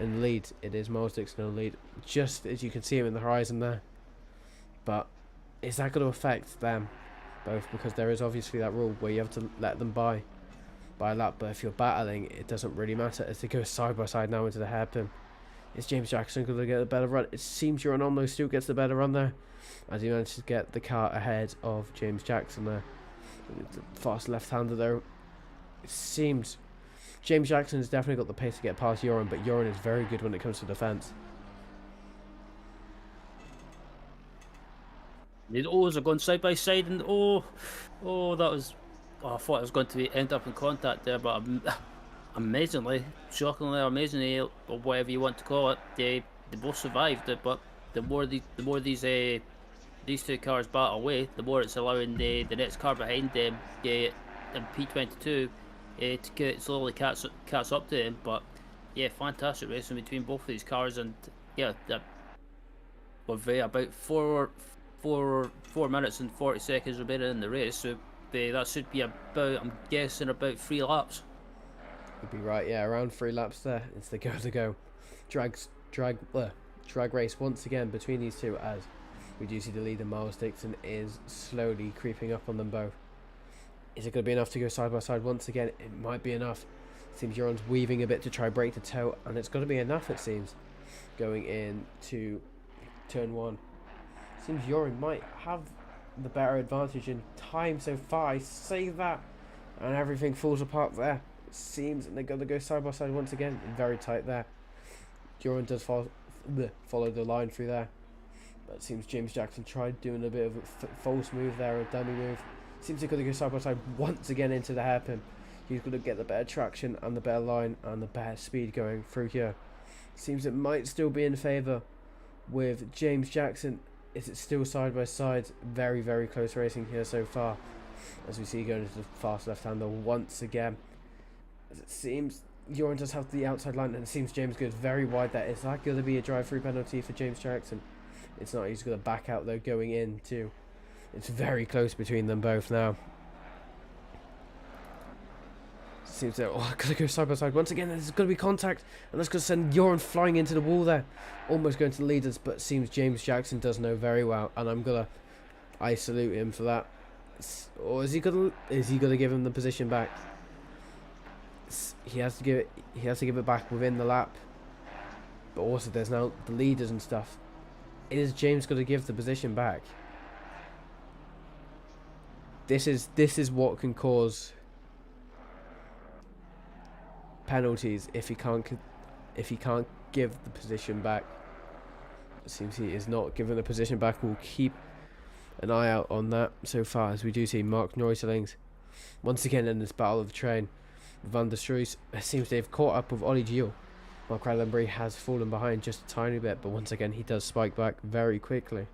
in the lead. It is Miles Dixon in the lead, just as you can see him in the horizon there. But is that going to affect them both? Because there is obviously that rule where you have to let them by a lap, but if you're battling, it doesn't really matter, as they go side by side now into the hairpin. Is James Jackson going to get a better run? It seems Joran Omlo still gets the better run there, as he manages to get the car ahead of James Jackson there. The fast left-hander there. It seems James Jackson has definitely got the pace to get past Joran, but Joran is very good when it comes to defence. These O's are going side by side, and that was. Oh, I thought I was going to end up in contact there, but amazingly, shockingly, amazingly, or whatever you want to call it, they both survived it. But the more these two cars battle away, the more it's allowing the next car behind them, in P22, to slowly catch up to him. But yeah, fantastic racing between both of these cars, and yeah, we're about four minutes and 40 seconds remaining in the race, so that should be about, I'm guessing, about 3 laps. You'd be right, yeah, around 3 laps there. It's the go. Drag race once again between these two, as we do see the leader Miles Dixon is slowly creeping up on them both. Is it going to be enough to go side by side once again? It might be enough. It seems Joran's weaving a bit to try break the toe, and it's going to be enough, it seems, going into turn 1. Seems Joran might have the better advantage in time so far. I say that, and everything falls apart there. It seems they're going to go side by side once again. Very tight there. Joran does follow the line through there, but it seems James Jackson tried doing a bit of a false move there, a dummy move. Seems they're going to go side by side once again into the hairpin. He's going to get the better traction and the better line and the better speed going through here. Seems it might still be in favour with James Jackson. Is it still side by side? Very, very close racing here so far, as we see going into the fast left-hander once again. As it seems Joran does have the outside line, and it seems James goes very wide there. Is that going to be a drive-through penalty for James Jackson? It's not. He's going to back out though going in too. It's very close between them both now. Seems that gotta go side by side once again. There's gonna be contact, and that's gonna send Joran flying into the wall there, almost going to the leaders. But it seems James Jackson does know very well, and I salute him for that. Or is he gonna give him the position back? He has to give it back within the lap. But also there's now the leaders and stuff. Is James gonna give the position back? This is what can cause penalties if he can't give the position back. It seems he is not giving the position back. We'll keep an eye out on that so far, as we do see Mark Neuselings once again in this battle of the train. Van der Struis, it seems they've caught up with Ollie Gio. Mark Radlenbury has fallen behind just a tiny bit, but once again he does spike back very quickly.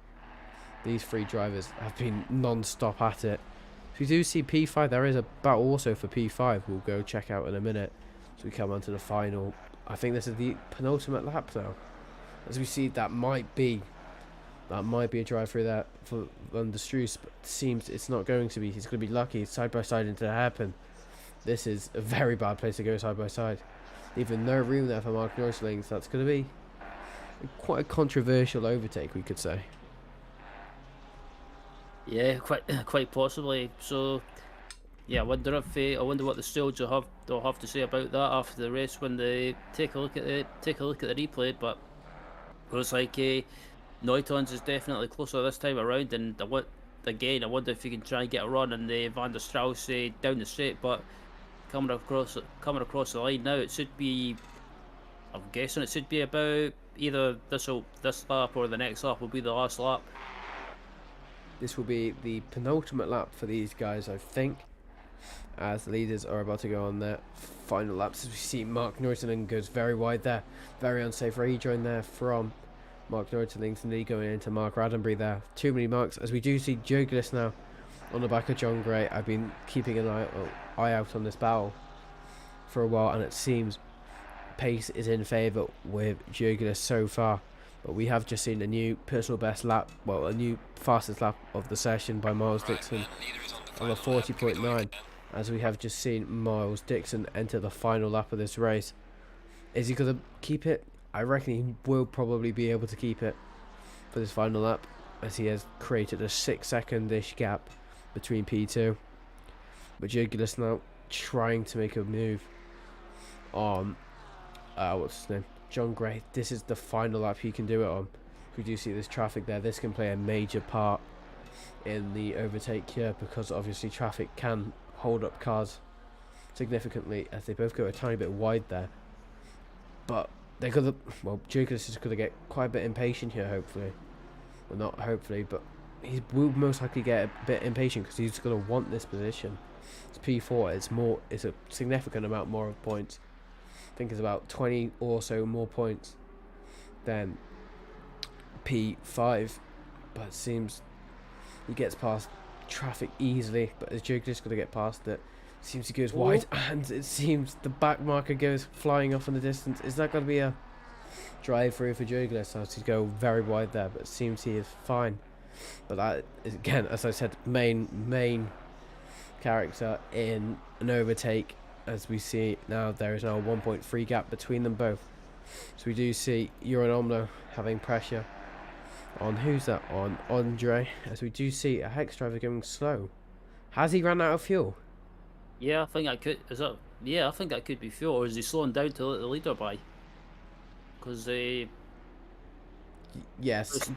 These three drivers have been non-stop at it. So we do see P5, there is a battle also for P5 we'll go check out in a minute. So we come on to the final. I think this is the penultimate lap now. As we see, that might be a drive through that for Van der Struis, but it seems it's not going to be. He's going to be lucky side by side into the hairpin. This is a very bad place to go side by side. Even no room there for Mark Neuselings. That's going to be quite a controversial overtake, we could say. Yeah, quite possibly. So, yeah, I wonder what the stewards they'll have to say about that after the race when they take a look at the replay. But it looks like Neutons is definitely closer this time around, and I wonder if he can try and get a run on the Van der Strauss down the straight. But coming across the line now, it should be. I'm guessing it should be about either this lap or the next lap will be the last lap. This will be the penultimate lap for these guys, I think, as the leaders are about to go on their final laps. As we see Mark Neuteling goes very wide there, very unsafe rejoin there from Mark Neuteling, and going into Mark Radlenbury there. Too many marks, as we do see Joe Gliss now on the back of John Gray. I've been keeping an eye out on this battle for a while, and it seems pace is in favour with Joe Gliss so far. But we have just seen a new personal best lap, well, a new fastest lap of the session by Miles Dixon on a 40.9, as we have just seen Miles Dixon enter the final lap of this race. Is he going to keep it? I reckon he will probably be able to keep it for this final lap, as he has created a 6-second-ish gap between P2. But Jurgilis now trying to make a move on, what's his name? John Gray. This is the final lap he can do it on. We do see this traffic there. This can play a major part in the overtake here, because obviously traffic can hold up cars significantly, as they both go a tiny bit wide there. But they're gonna, well, Jurgilis is gonna get quite a bit impatient here, hopefully. Well, not hopefully, but he will most likely get a bit impatient, because he's gonna want this position. It's P4. It's a significant amount more of points. I think it's about 20 or so more points than P5, but it seems he gets past traffic easily. But as Joe just got to get past it, seems he goes wide, and it seems the back marker goes flying off in the distance. Is that going to be a drive through for Joe Gliss? So to go very wide there, but it seems he is fine. But that is, again, as I said, main character in an overtake. As we see now, there is now a 1.3 gap between them both. So we do see Imola having pressure on, who's that, on Andre, as we do see a Hex driver going slow. Has he run out of fuel? Yeah, I think I could. I think that could be fuel, or is he slowing down to let the leader by? Because yes.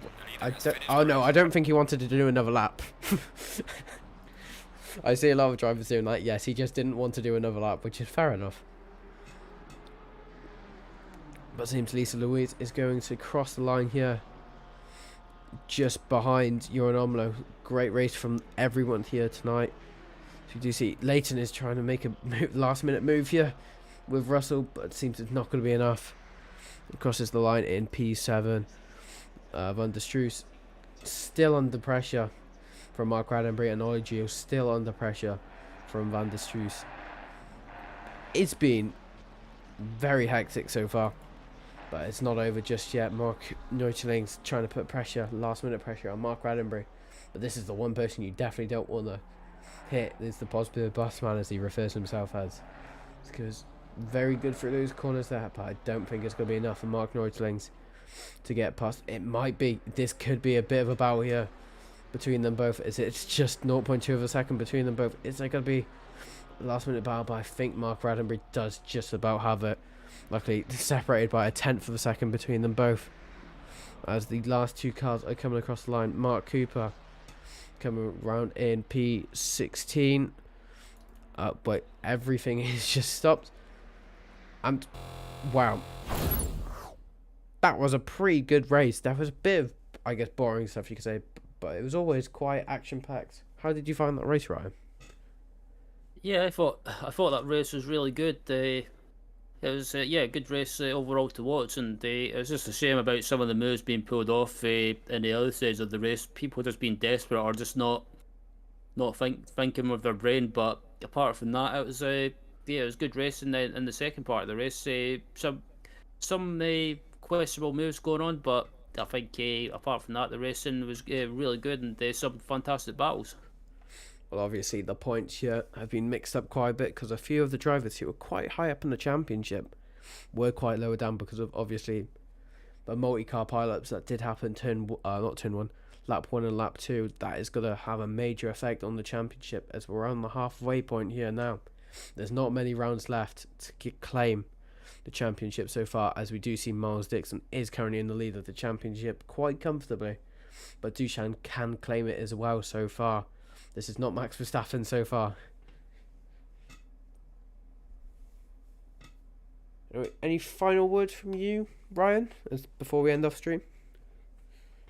Oh no, I don't think he wanted to do another lap. I see a lot of drivers doing that. Yes, he just didn't want to do another lap, which is fair enough. But it seems Lisa Louise is going to cross the line here, just behind Imola. Great race from everyone here tonight. So you do see Leighton is trying to make a last-minute move here with Russell, but it seems it's not going to be enough. He crosses the line in P7. Van der Struis still under pressure from Mark Radlenbury, and Ollie still under pressure from Van der Struis. It's been very hectic so far, but it's not over just yet. Mark Neuteling's trying to put pressure, last minute pressure on Mark Radlenbury, but this is the one person you definitely don't want to hit. This is the positive boss man, as he refers to himself as. Because very good through those corners there, but I don't think it's going to be enough for Mark Neutlings to get past. It might be. This could be a bit of a battle here between them both. It's just 0.2 of a second between them both. Is there going to be a last minute battle? But I think Mark Raddenbury does just about have it. Luckily, separated by a tenth of a second between them both. As the last two cars are coming across the line, Mark Cooper coming around in P16. But everything is just stopped. And wow, that was a pretty good race. That was a bit of, I guess, boring stuff you could say, but it was always quite action-packed. How did you find that race, Ryan? Yeah, I thought that race was really good. It was a good race overall to watch, and it was just a shame about some of the moves being pulled off in the other sides of the race. People just being desperate or just not thinking with their brain. But apart from that, it was good race in the second part of the race. Some questionable moves going on, but I think apart from that, the racing was really good, and there's some fantastic battles. Well, obviously, the points here have been mixed up quite a bit because a few of the drivers who were quite high up in the championship were quite lower down because of, obviously, the multi-car pileups that did happen not turn one, lap 1 and lap 2. That is going to have a major effect on the championship as we're on the halfway point here now. There's not many rounds left to claim the championship so far, as we do see Miles Dixon is currently in the lead of the championship quite comfortably, but Dushan can claim it as well so far. This is not Max Verstappen so far. Anyway, any final words from you, Ryan, before we end off stream?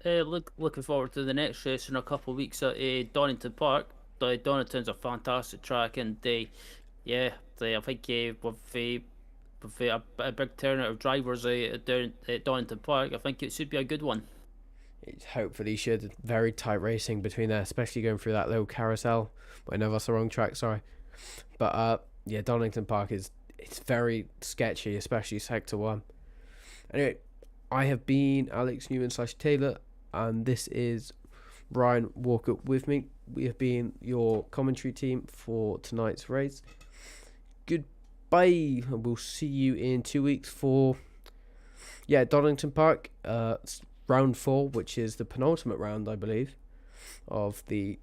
Looking forward to the next race in a couple of weeks at Donington Park. Donington's a fantastic track, and I think with a big turnout of drivers down at Donington Park, I think it should be a good one. It hopefully should. Very tight racing between there, especially going through that little carousel. But I know that's the wrong track, sorry. But Donington Park it's very sketchy, especially sector 1. Anyway, I have been Alex Newman /Taylor, and this is Ryan Walker with me. We have been your commentary team for tonight's race. Goodbye, and we'll see you in 2 weeks for Donington Park. Round 4, which is the penultimate round, I believe, of the